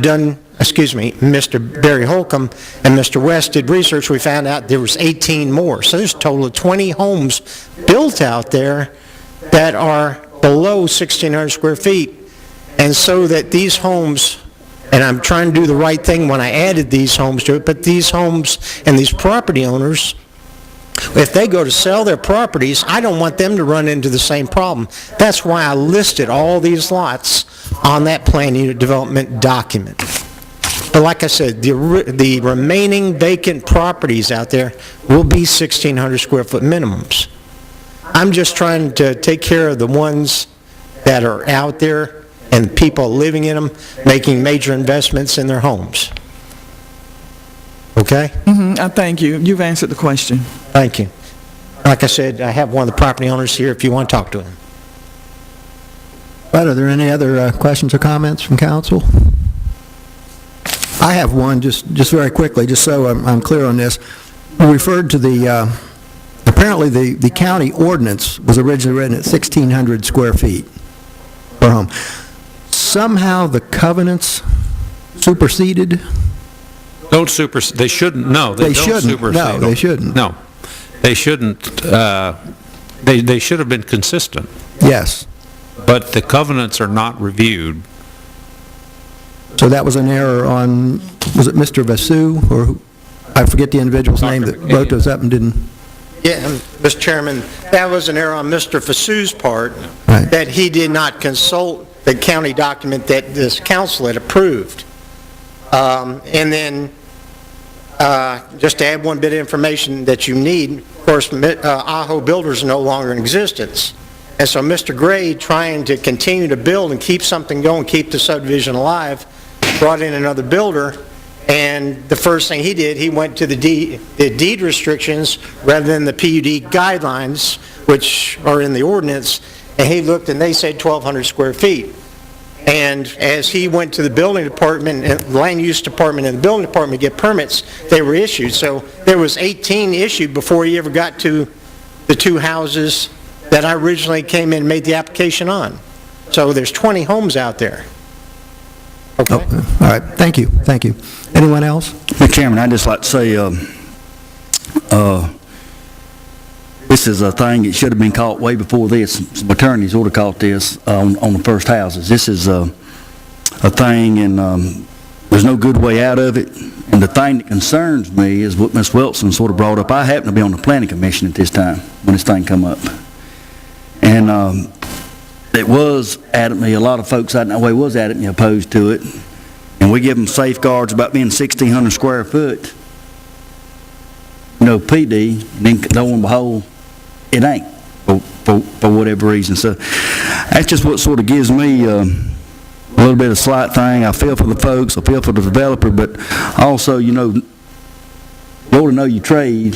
[SPEAKER 13] Barry Holcomb and Mr. West did research, we found out there was 18 more. So there's a total of 20 homes built out there that are below 1,600 square feet. And so that these homes, and I'm trying to do the right thing when I added these homes to it, but these homes and these property owners, if they go to sell their properties, I don't want them to run into the same problem. That's why I listed all these lots on that plan unit development document. But like I said, the remaining vacant properties out there will be 1,600 square foot minimums. I'm just trying to take care of the ones that are out there and people living in them, making major investments in their homes. Okay?
[SPEAKER 2] I thank you. You've answered the question.
[SPEAKER 13] Thank you. Like I said, I have one of the property owners here if you want to talk to him.
[SPEAKER 8] Right, are there any other questions or comments from council? I have one, just very quickly, just so I'm clear on this. You referred to apparently the county ordinance was originally written at 1,600 square feet per home. Somehow the covenants superseded?
[SPEAKER 12] They shouldn't, no.
[SPEAKER 8] They shouldn't. No, they shouldn't.
[SPEAKER 12] No, they shouldn't. They should have been consistent.
[SPEAKER 8] Yes.
[SPEAKER 12] But the covenants are not reviewed.
[SPEAKER 8] So that was an error on, was it Mr. Vasu, or who? I forget the individual's name that wrote those up and didn't.
[SPEAKER 13] Yeah, Mr. Chairman, that was an error on Mr. Vasu's part,
[SPEAKER 8] Right.
[SPEAKER 13] that he did not consult the county document that this council had approved. And then, just to add one bit of information that you need, of course, Aho Builders are no longer in existence. And so Mr. Gray, trying to continue to build and keep something going, keep the subdivision alive, brought in another builder, and the first thing he did, he went to the deed restrictions rather than the PUD guidelines, which are in the ordinance, and he looked and they said 1,200 square feet. And as he went to the building department, the land use department and the building department to get permits, they were issued. So there was 18 issued before he ever got to the 2 houses that I originally came in and made the application on. So there's 20 homes out there. Okay.
[SPEAKER 8] Oh, all right, thank you. Anyone else?
[SPEAKER 14] Mr. Chairman, I'd just like to say, this is a thing that should have been caught way before this. Some attorneys ought to caught this on the first houses. This is a thing, and there's no good way out of it. And the thing that concerns me is what Ms. Wilson sort of brought up. I happen to be on the planning commission at this time when this thing come up. And it was adamantly, a lot of folks out in that way was adamantly opposed to it. And we give them safeguards about being 1,600 square foot, PD, and then lo and behold, it ain't for whatever reason. So that's just what sort of gives me a little bit of slight thing. I feel for the folks, I feel for the developer, but also, you ought to know your trade,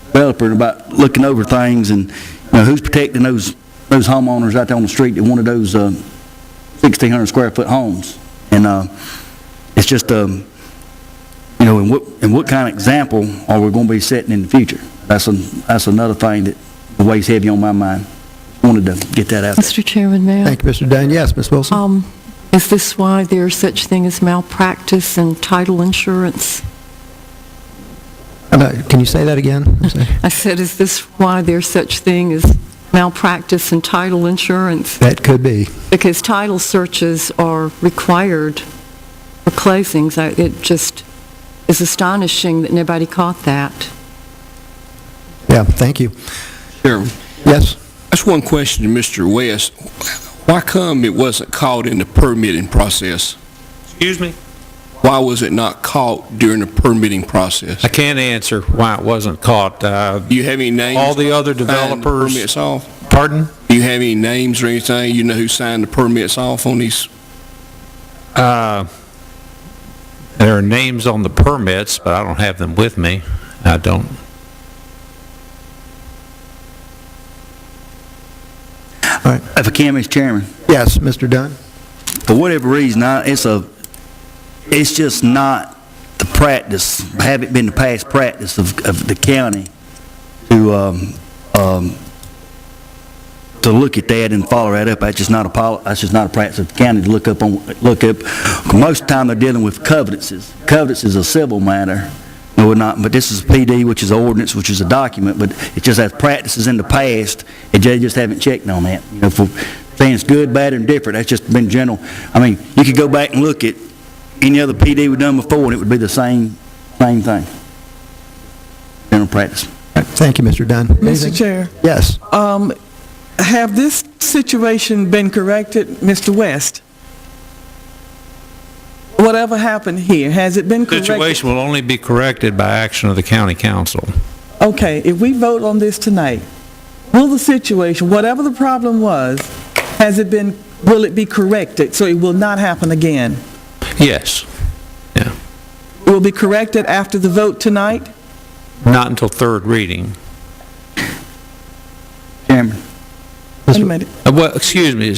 [SPEAKER 14] developer, and about looking over things and who's protecting those homeowners out there on the street that wanted those 1,600 square foot homes. And it's just in what kind of example are we going to be setting in the future? That's another thing that weighs heavy on my mind. Wanted to get that out.
[SPEAKER 6] Mr. Chairman, may I?
[SPEAKER 8] Thank you, Mr. Dunn. Yes, Ms. Wilson?
[SPEAKER 6] Is this why there's such thing as malpractice and title insurance?
[SPEAKER 8] Can you say that again? I'm sorry.
[SPEAKER 6] I said, is this why there's such thing as malpractice and title insurance?
[SPEAKER 8] That could be.
[SPEAKER 6] Because title searches are required for closings. It just is astonishing that nobody caught that.
[SPEAKER 8] Yeah, thank you.
[SPEAKER 4] Chairman,
[SPEAKER 8] Yes?
[SPEAKER 4] that's one question to Mr. West. Why come it wasn't caught in the permitting process?
[SPEAKER 12] Excuse me?
[SPEAKER 4] Why was it not caught during the permitting process?
[SPEAKER 12] I can't answer why it wasn't caught.
[SPEAKER 4] Do you have any names?
[SPEAKER 12] All the other
[SPEAKER 4] signed the
[SPEAKER 12] developers.
[SPEAKER 4] permits off?
[SPEAKER 12] Pardon?
[SPEAKER 4] Do you have any names or anything? You know who signed the permits off on these?
[SPEAKER 12] There are names on the permits, but I don't have them with me. I don't.
[SPEAKER 8] All right.
[SPEAKER 14] If I can, Mr. Chairman,
[SPEAKER 8] Yes, Mr. Dunn?
[SPEAKER 14] for whatever reason, it's just not the practice, haven't been the past practice of the county to look at that and follow that up. That's just not a practice of the county to look up. Most of the time they're dealing with covenances. Covenants is a civil matter. No, we're not, but this is a PD, which is an ordinance, which is a document, but it just has practices in the past, and they just haven't checked on that. You know, for saying it's good, bad, and different, that's just been general. I mean, you could go back and look at any other PD we've done before, and it would be the same thing. General practice.
[SPEAKER 8] Thank you, Mr. Dunn.
[SPEAKER 2] Mr.
[SPEAKER 8] Anything?
[SPEAKER 2] Chair,
[SPEAKER 8] Yes.
[SPEAKER 2] have this situation been corrected, Mr. West? Whatever happened here, has it been corrected?
[SPEAKER 12] Situation will only be corrected by action of the county council.
[SPEAKER 2] Okay, if we vote on this tonight, will the situation, whatever the problem was, will it be corrected so it will not happen again?
[SPEAKER 12] Yes. Yeah.
[SPEAKER 2] It will be corrected after the vote tonight?
[SPEAKER 12] Not until third reading.
[SPEAKER 14] Chairman.
[SPEAKER 2] Wait a minute.
[SPEAKER 12] Well, excuse me.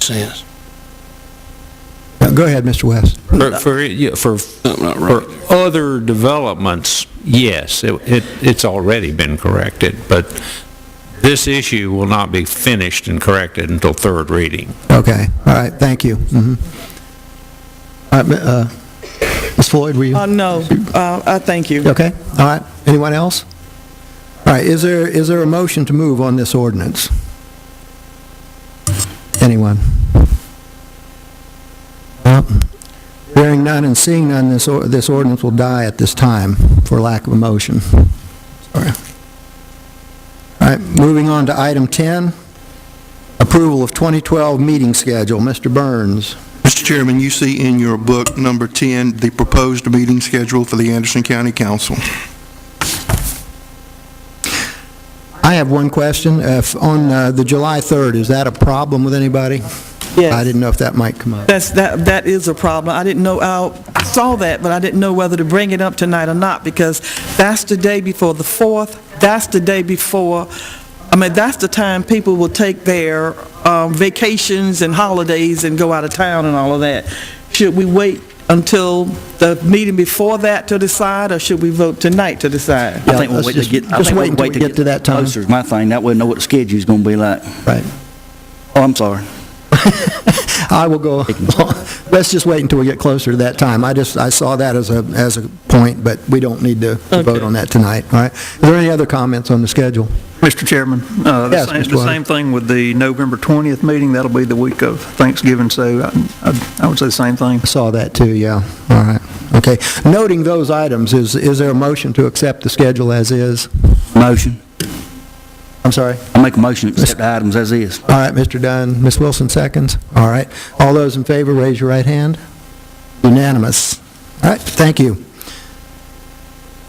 [SPEAKER 4] Says.
[SPEAKER 8] Go ahead, Mr. West.
[SPEAKER 12] For other developments, yes, it's already been corrected, but this issue will not be finished and corrected until third reading.
[SPEAKER 8] Okay, all right, thank you. All right, Ms. Floyd, were you?
[SPEAKER 2] No, thank you.
[SPEAKER 8] Okay, all right. Anyone else? All right, is there a motion to move on this ordinance? Anyone? Well, hearing none and seeing none, this ordinance will die at this time for lack of a motion. Sorry. All right, moving on to item 10, approval of 2012 meeting schedule. Mr. Burns.
[SPEAKER 11] Mr. Chairman, you see in your book, number 10, the proposed meeting schedule for the Anderson County Council.
[SPEAKER 8] I have one question. On the July 3rd, is that a problem with anybody?
[SPEAKER 2] Yes.
[SPEAKER 8] I didn't know if that might come up.
[SPEAKER 2] That is a problem. I didn't know, I saw that, but I didn't know whether to bring it up tonight or not, because that's the day before the 4th. That's the day before, that's the time people will take their vacations and holidays and go out of town and all of that. Should we wait until the meeting before that to decide, or should we vote tonight to decide?
[SPEAKER 14] I think we'll wait to get
[SPEAKER 8] to that time.
[SPEAKER 14] Closer is my thing. That way we know what the schedule's going to be like.
[SPEAKER 8] Right.
[SPEAKER 14] Oh, I'm sorry.
[SPEAKER 8] I will go, let's just wait until we get closer to that time. I saw that as a point, but we don't need to vote on that tonight, all right? Is there any other comments on the schedule?
[SPEAKER 7] Mr. Chairman,
[SPEAKER 8] Yes, Mr.
[SPEAKER 7] the
[SPEAKER 8] Wiley.
[SPEAKER 7] same thing with the November 20th meeting. That'll be the week of Thanksgiving, so I would say the same thing.
[SPEAKER 8] I saw that too, yeah. All right, okay. Noting those items, is there a motion to accept the schedule as is?
[SPEAKER 14] Motion.
[SPEAKER 8] I'm sorry?
[SPEAKER 14] I'll make a motion to accept the items as is.
[SPEAKER 8] All right, Mr. Dunn. Ms. Wilson seconds. All right. All those in favor, raise your right hand. Unanimous. All right, thank you.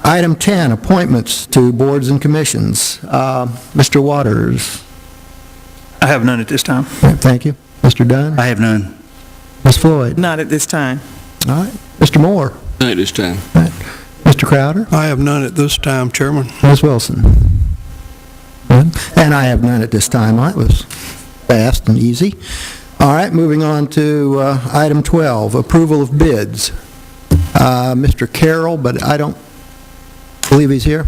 [SPEAKER 8] Item 10, appointments to boards and commissions. Mr. Waters.
[SPEAKER 7] I have none at this time.
[SPEAKER 8] All right, thank you. Mr. Dunn.
[SPEAKER 14] I have none.
[SPEAKER 8] Ms. Floyd.
[SPEAKER 2] Not at this time.
[SPEAKER 8] All right. Mr. Moore.
[SPEAKER 4] Not at this time.
[SPEAKER 8] All right. Mr. Crowder.
[SPEAKER 11] I have none at this time, Chairman.
[SPEAKER 8] Ms. Wilson. Good. And I have none at this time. That was fast and easy. All right, moving on to item 12, approval of bids. Mr. Carroll, but I don't believe he's here.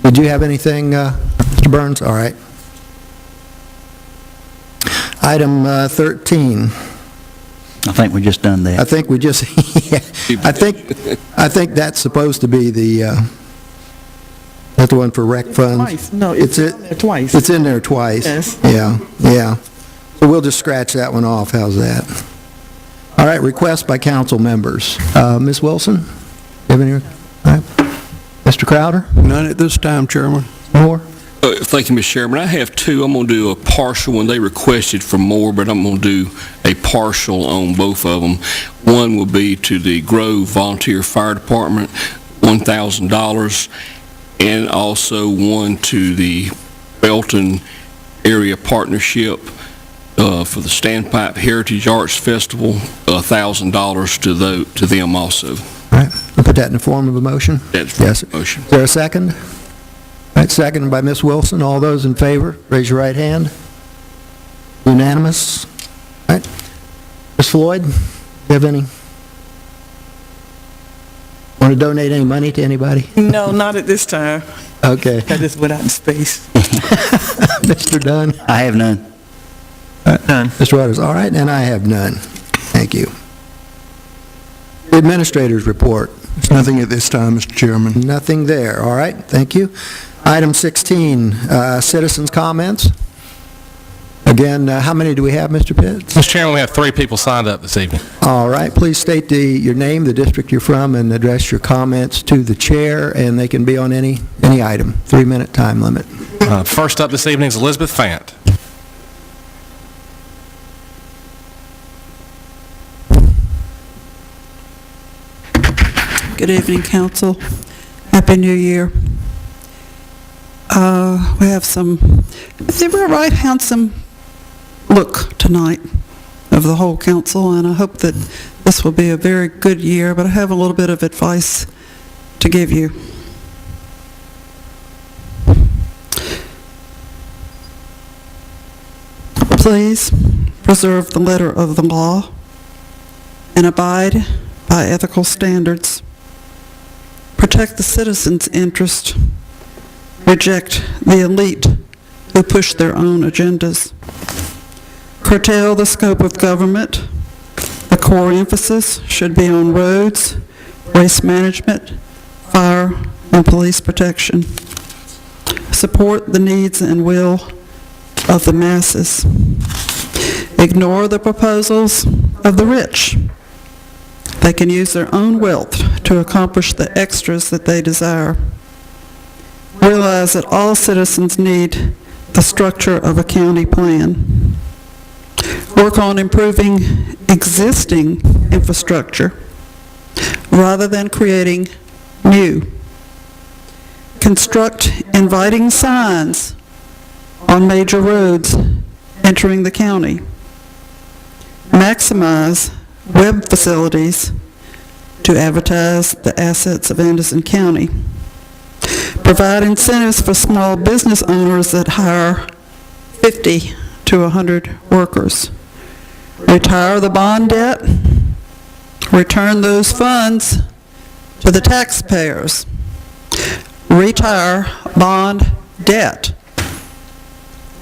[SPEAKER 8] Did you have anything, Mr. Burns? All right. Item 13.
[SPEAKER 14] I think we just done that.
[SPEAKER 8] I think we just, yeah, I think that's supposed to be that's the one for rec funds.
[SPEAKER 2] Twice. No, it's in there twice.
[SPEAKER 8] It's in there twice.
[SPEAKER 2] Yes.
[SPEAKER 8] Yeah. So we'll just scratch that one off. How's that? All right, request by council members. Ms. Wilson, you have any? All right. Mr. Crowder?
[SPEAKER 11] None at this time, Chairman.
[SPEAKER 8] More?
[SPEAKER 4] Thank you, Mr. Chairman. I have two. I'm going to do a partial one. They requested for more, but I'm going to do a partial on both of them. One will be to the Grove Volunteer Fire Department, $1,000, and also one to the Belton Area Partnership for the Standpipe Heritage Arts Festival, $1,000 to them also.
[SPEAKER 8] All right, I'll put that in the form of a motion.
[SPEAKER 4] That's
[SPEAKER 8] yes.
[SPEAKER 4] the motion.
[SPEAKER 8] Is there a second? All right, seconded by Ms. Wilson. All those in favor, raise your right hand. Unanimous. All right. Ms. Floyd, do you have any? Want to donate any money to anybody?
[SPEAKER 2] No, not at this time.
[SPEAKER 8] Okay.
[SPEAKER 2] I just went out in space.
[SPEAKER 8] Mr. Dunn?
[SPEAKER 14] I have none.
[SPEAKER 8] None. Mr. Waters, all right, and I have none. Thank you. The Administrator's report.
[SPEAKER 11] There's nothing at this time, Mr. Chairman.
[SPEAKER 8] Nothing there. All right, thank you. Item 16, citizens' comments. Again, how many do we have, Mr. Pitts?
[SPEAKER 9] Mr. Chairman, we have 3 people signed up this evening.
[SPEAKER 8] All right, please state your name, the district you're from, and address your comments to the chair, and they can be on any item. 3-minute time limit.
[SPEAKER 9] First up this evening is Elizabeth Fant.
[SPEAKER 15] Good evening, Council. Happy New Year. We have we're right handsome look tonight of the whole council, and I hope that this will be a very good year, but I have a little bit of advice to give you. Please preserve the letter of the law and abide by ethical standards. Protect the citizens' interest. Reject the elite who push their own agendas. Curtail the scope of government. The core emphasis should be on roads, waste management, fire, and police protection. Support the needs and will of the masses. Ignore the proposals of the rich. They can use their own wealth to accomplish the extras that they desire. Realize that all citizens need the structure of a county plan. Work on improving existing infrastructure rather than creating new. Construct inviting signs on major roads entering the county. Maximize web facilities to advertise the assets of Anderson County. Provide incentives for small business owners that hire 50 to 100 workers. Retire the bond debt. Return those funds to the taxpayers. Retire bond debt.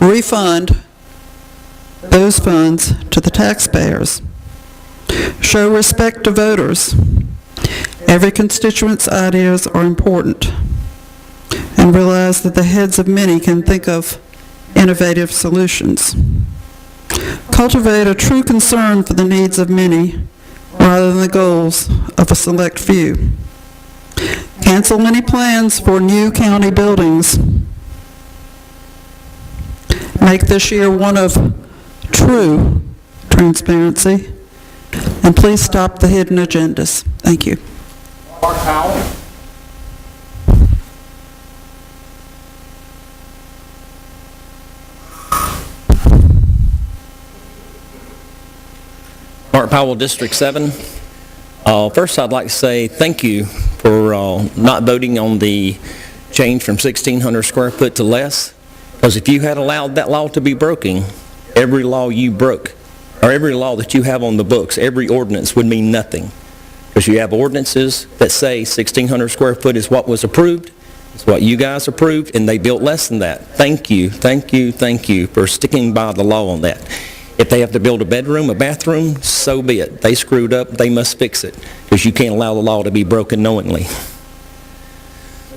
[SPEAKER 15] Refund those funds to the taxpayers. Show respect to voters. Every constituent's ideas are important. And realize that the heads of many can think of innovative solutions. Cultivate a true concern for the needs of many rather than the goals of a select few. Cancel any plans for new county buildings. Make this year one of true transparency. And please stop the hidden agendas. Thank you.
[SPEAKER 4] Mark Powell.
[SPEAKER 3] Mark Powell, District 7. First, I'd like to say thank you for not voting on the change from 1,600 square foot to less, because if you had allowed that law to be broken, every law you broke, or every law that you have on the books, every ordinance would mean nothing. because you have ordinances that say 1,600 square foot is what was approved, it's what you guys approved, and they built less than that. Thank you, thank you, thank you for sticking by the law on that. If they have to build a bedroom, a bathroom, so be it. They screwed up, they must fix it, because you can't allow the law to be broken knowingly.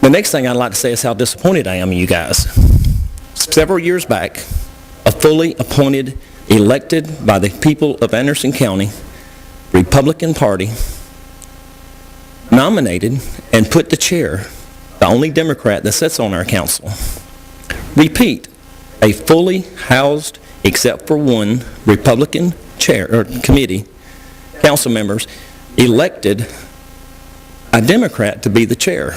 [SPEAKER 3] The next thing I'd like to say is how disappointed I am in you guys. Several years back, a fully appointed, elected by the people of Anderson County, Republican Party, nominated and put the chair, the only Democrat that sits on our council. Repeat, a fully housed, except for one Republican chair or committee, council members, elected a Democrat to be the chair.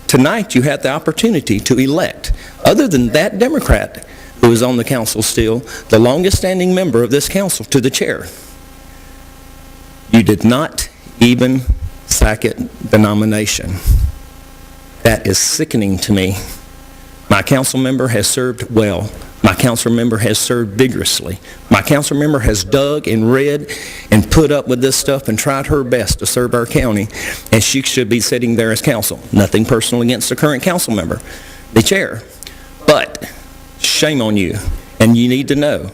[SPEAKER 3] Tonight, you had the opportunity to elect, other than that Democrat who is on the council still, the longest-standing member of this council, to the chair. You did not even second the nomination. That is sickening to me. My council member has served well. My council member has served vigorously. My council member has dug and read and put up with this stuff and tried her best to serve our county, and she should be sitting there as council. Nothing personal against the current council member, the chair. But shame on you, and you need to know,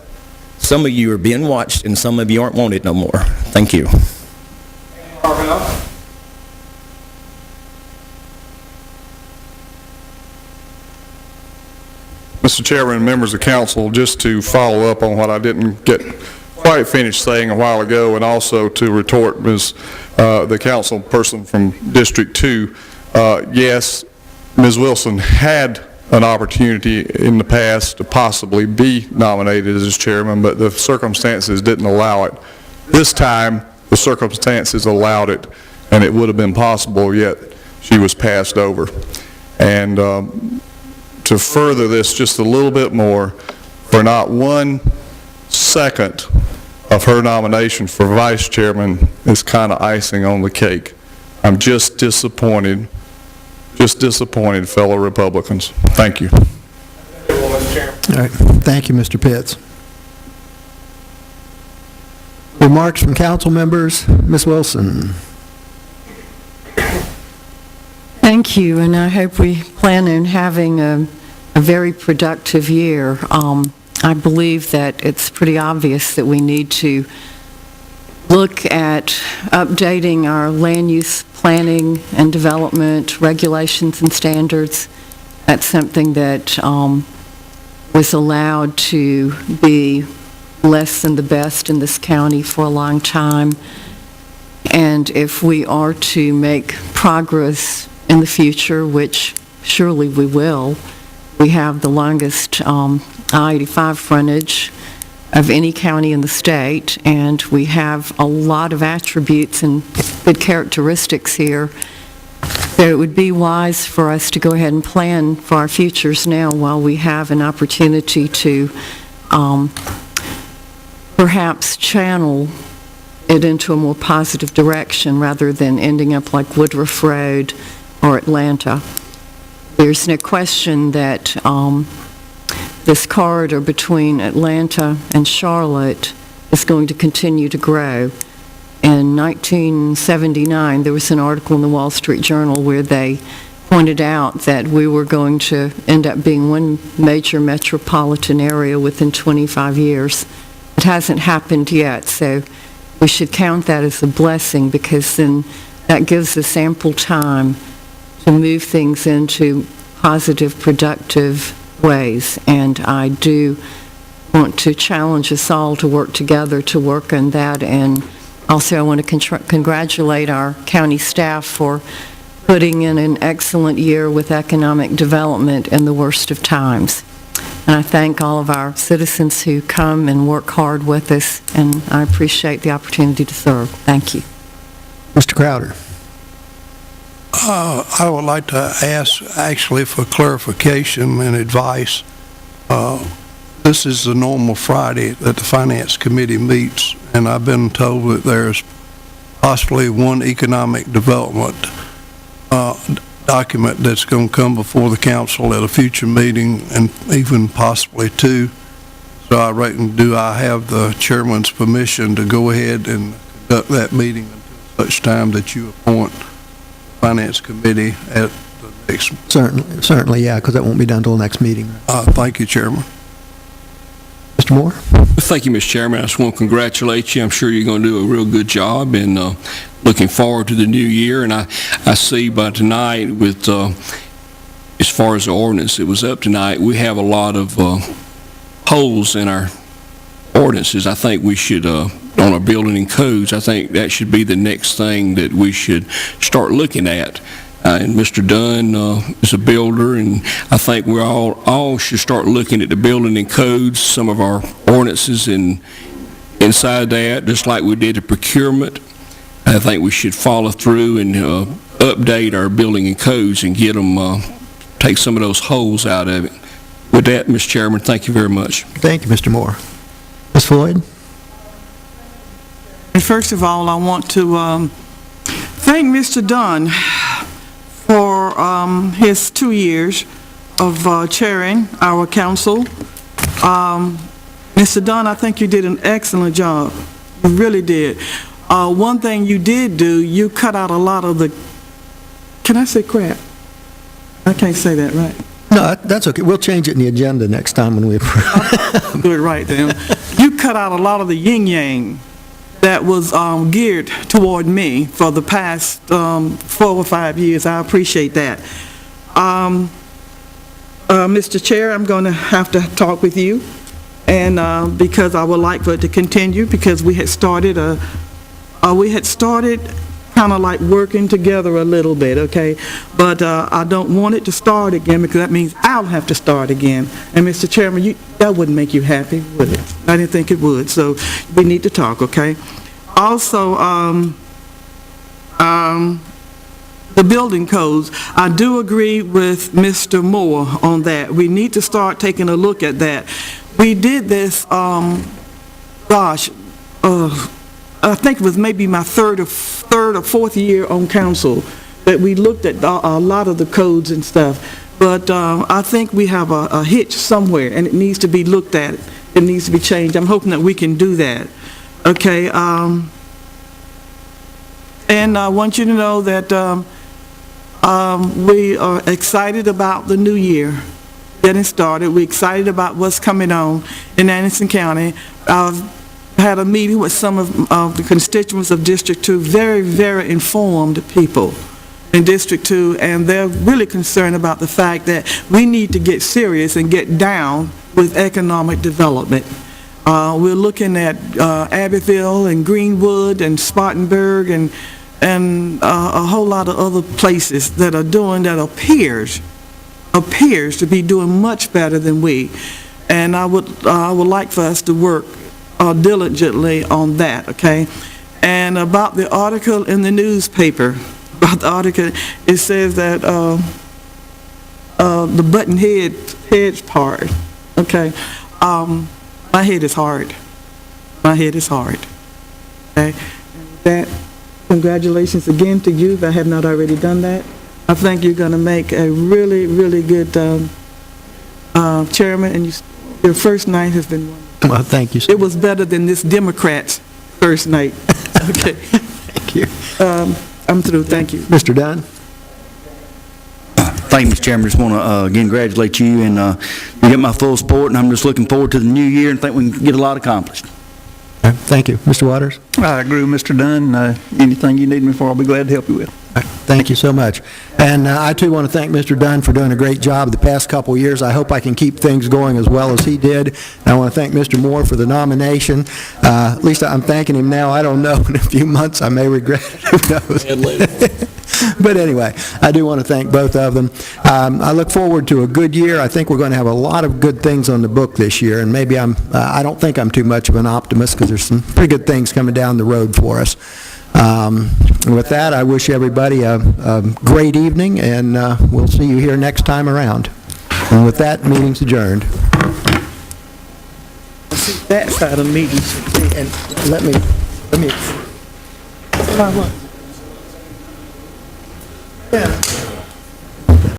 [SPEAKER 3] some of you are being watched and some of you aren't wanted no more. Thank you.
[SPEAKER 1] Mr. Chairman and members of council, just to follow up on what I didn't get quite finished saying a while ago, and also to retort the council person from District 2, yes, Ms. Wilson had an opportunity in the past to possibly be nominated as chairman, but the circumstances didn't allow it. This time, the circumstances allowed it, and it would have been possible, yet she was passed over. And to further this just a little bit more, for not 1 second of her nomination for vice chairman is kind of icing on the cake. I'm just disappointed, fellow Republicans. Thank you.
[SPEAKER 8] All right. Thank you, Mr. Pitts. Remarks from council members. Ms. Wilson.
[SPEAKER 6] Thank you, and I hope we plan on having a very productive year. I believe that it's pretty obvious that we need to look at updating our land use planning and development regulations and standards. That's something that was allowed to be less than the best in this county for a long time. And if we are to make progress in the future, which surely we will, we have the longest I-85 frontage of any county in the state, and we have a lot of attributes and good characteristics here. So it would be wise for us to go ahead and plan for our futures now while we have an opportunity to perhaps channel it into a more positive direction rather than ending up like Woodruff Road or Atlanta. There's no question that this corridor between Atlanta and Charlotte is going to continue to grow. In 1979, there was an article in the Wall Street Journal where they pointed out that we were going to end up being one major metropolitan area within 25 years. It hasn't happened yet, so we should count that as a blessing, because then that gives us ample time to move things into positive, productive ways. And I do want to challenge us all to work together to work on that. And also I want to congratulate our county staff for putting in an excellent year with economic development in the worst of times. And I thank all of our citizens who come and work hard with us, and I appreciate the opportunity to serve. Thank you.
[SPEAKER 8] Mr. Crowder.
[SPEAKER 11] I would like to ask, actually, for clarification and advice. This is the normal Friday that the Finance Committee meets, and I've been told that there's possibly one economic development document that's going to come before the council at a future meeting, and even possibly two. So I reckon, do I have the chairman's permission to go ahead and conduct that meeting until much time that you appoint Finance Committee at the next.
[SPEAKER 8] Certainly, yeah, because that won't be done until the next meeting.
[SPEAKER 11] Thank you, Chairman.
[SPEAKER 8] Mr. Moore?
[SPEAKER 4] Thank you, Mr. Chairman. I just want to congratulate you. I'm sure you're going to do a real good job, and looking forward to the new year. And I see by tonight with, as far as the ordinance that was up tonight, we have a lot of holes in our ordinances. I think we should, on our building and codes, I think that should be the next thing that we should start looking at. And Mr. Dunn is a builder, and I think we all should start looking at the building and codes, some of our ordinances, and inside that, just like we did the procurement, I think we should follow through and update our building and codes and get them, take some of those holes out of it. With that, Mr. Chairman, thank you very much.
[SPEAKER 8] Thank you, Mr. Moore. Ms. Floyd?
[SPEAKER 2] And first of all, I want to thank Mr. Dunn for his 2 years of chairing our council. Mr. Dunn, I think you did an excellent job. You really did. One thing you did do, you cut out a lot of the, can I say crap? I can't say that, right?
[SPEAKER 8] No, that's okay. We'll change it in the agenda next time when we approve.
[SPEAKER 2] Do it right then. You cut out a lot of the yin-yang that was geared toward me for the past 4 or 5 years. I appreciate that. Mr. Chair, I'm going to have to talk with you, and because I would like for it to continue, because we had started kind of like working together a little bit, okay? But I don't want it to start again, because that means I'll have to start again. And Mr. Chairman, that wouldn't make you happy, would it? I didn't think it would, so we need to talk, okay? Also, the building codes, I do agree with Mr. Moore on that. We need to start taking a look at that. We did this, I think it was maybe my third or fourth year on council that we looked at a lot of the codes and stuff. But I think we have a hitch somewhere, and it needs to be looked at. It needs to be changed. I'm hoping that we can do that. Okay. And I want you to know that we are excited about the new year getting started. We're excited about what's coming on in Anderson County. I've had a meeting with some of the constituents of District 2, very, very informed people in District 2, and they're really concerned about the fact that we need to get serious and get down with economic development. We're looking at Abbeville and Greenwood and Spartanburg and a whole lot of other places that are doing that appears to be doing much better than we. And I would like for us to work diligently on that, okay? And about the article in the newspaper, it says that the button heads part, okay? My head is hard. My head is hard, okay? And with that, congratulations again to you if I have not already done that. I think you're going to make a really, really good chairman, and your first night has been wonderful.
[SPEAKER 8] Well, thank you.
[SPEAKER 2] It was better than this Democrat's first night. Okay.
[SPEAKER 8] Thank you.
[SPEAKER 2] I'm through. Thank you.
[SPEAKER 8] Mr. Dunn?
[SPEAKER 14] Thank you, Mr. Chairman. Just want to again congratulate you, and you get my full support, and I'm just looking forward to the new year and think we can get a lot accomplished.
[SPEAKER 8] Thank you. Mr. Waters?
[SPEAKER 7] I agree with Mr. Dunn. Anything you need me for, I'll be glad to help you with.
[SPEAKER 8] Thank you so much. And I, too, want to thank Mr. Dunn for doing a great job the past couple of years. I hope I can keep things going as well as he did. And I want to thank Mr. Moore for the nomination. At least I'm thanking him now. I don't know. In a few months, I may regret it. Who knows? But anyway, I do want to thank both of them. I look forward to a good year. I think we're going to have a lot of good things on the book this year. And maybe I don't think I'm too much of an optimist, because there's some pretty good things coming down the road for us. With that, I wish everybody a great evening, and we'll see you here next time around. And with that, meeting's adjourned.
[SPEAKER 2] That side of the meeting.
[SPEAKER 8] And let me.
[SPEAKER 2] Yeah.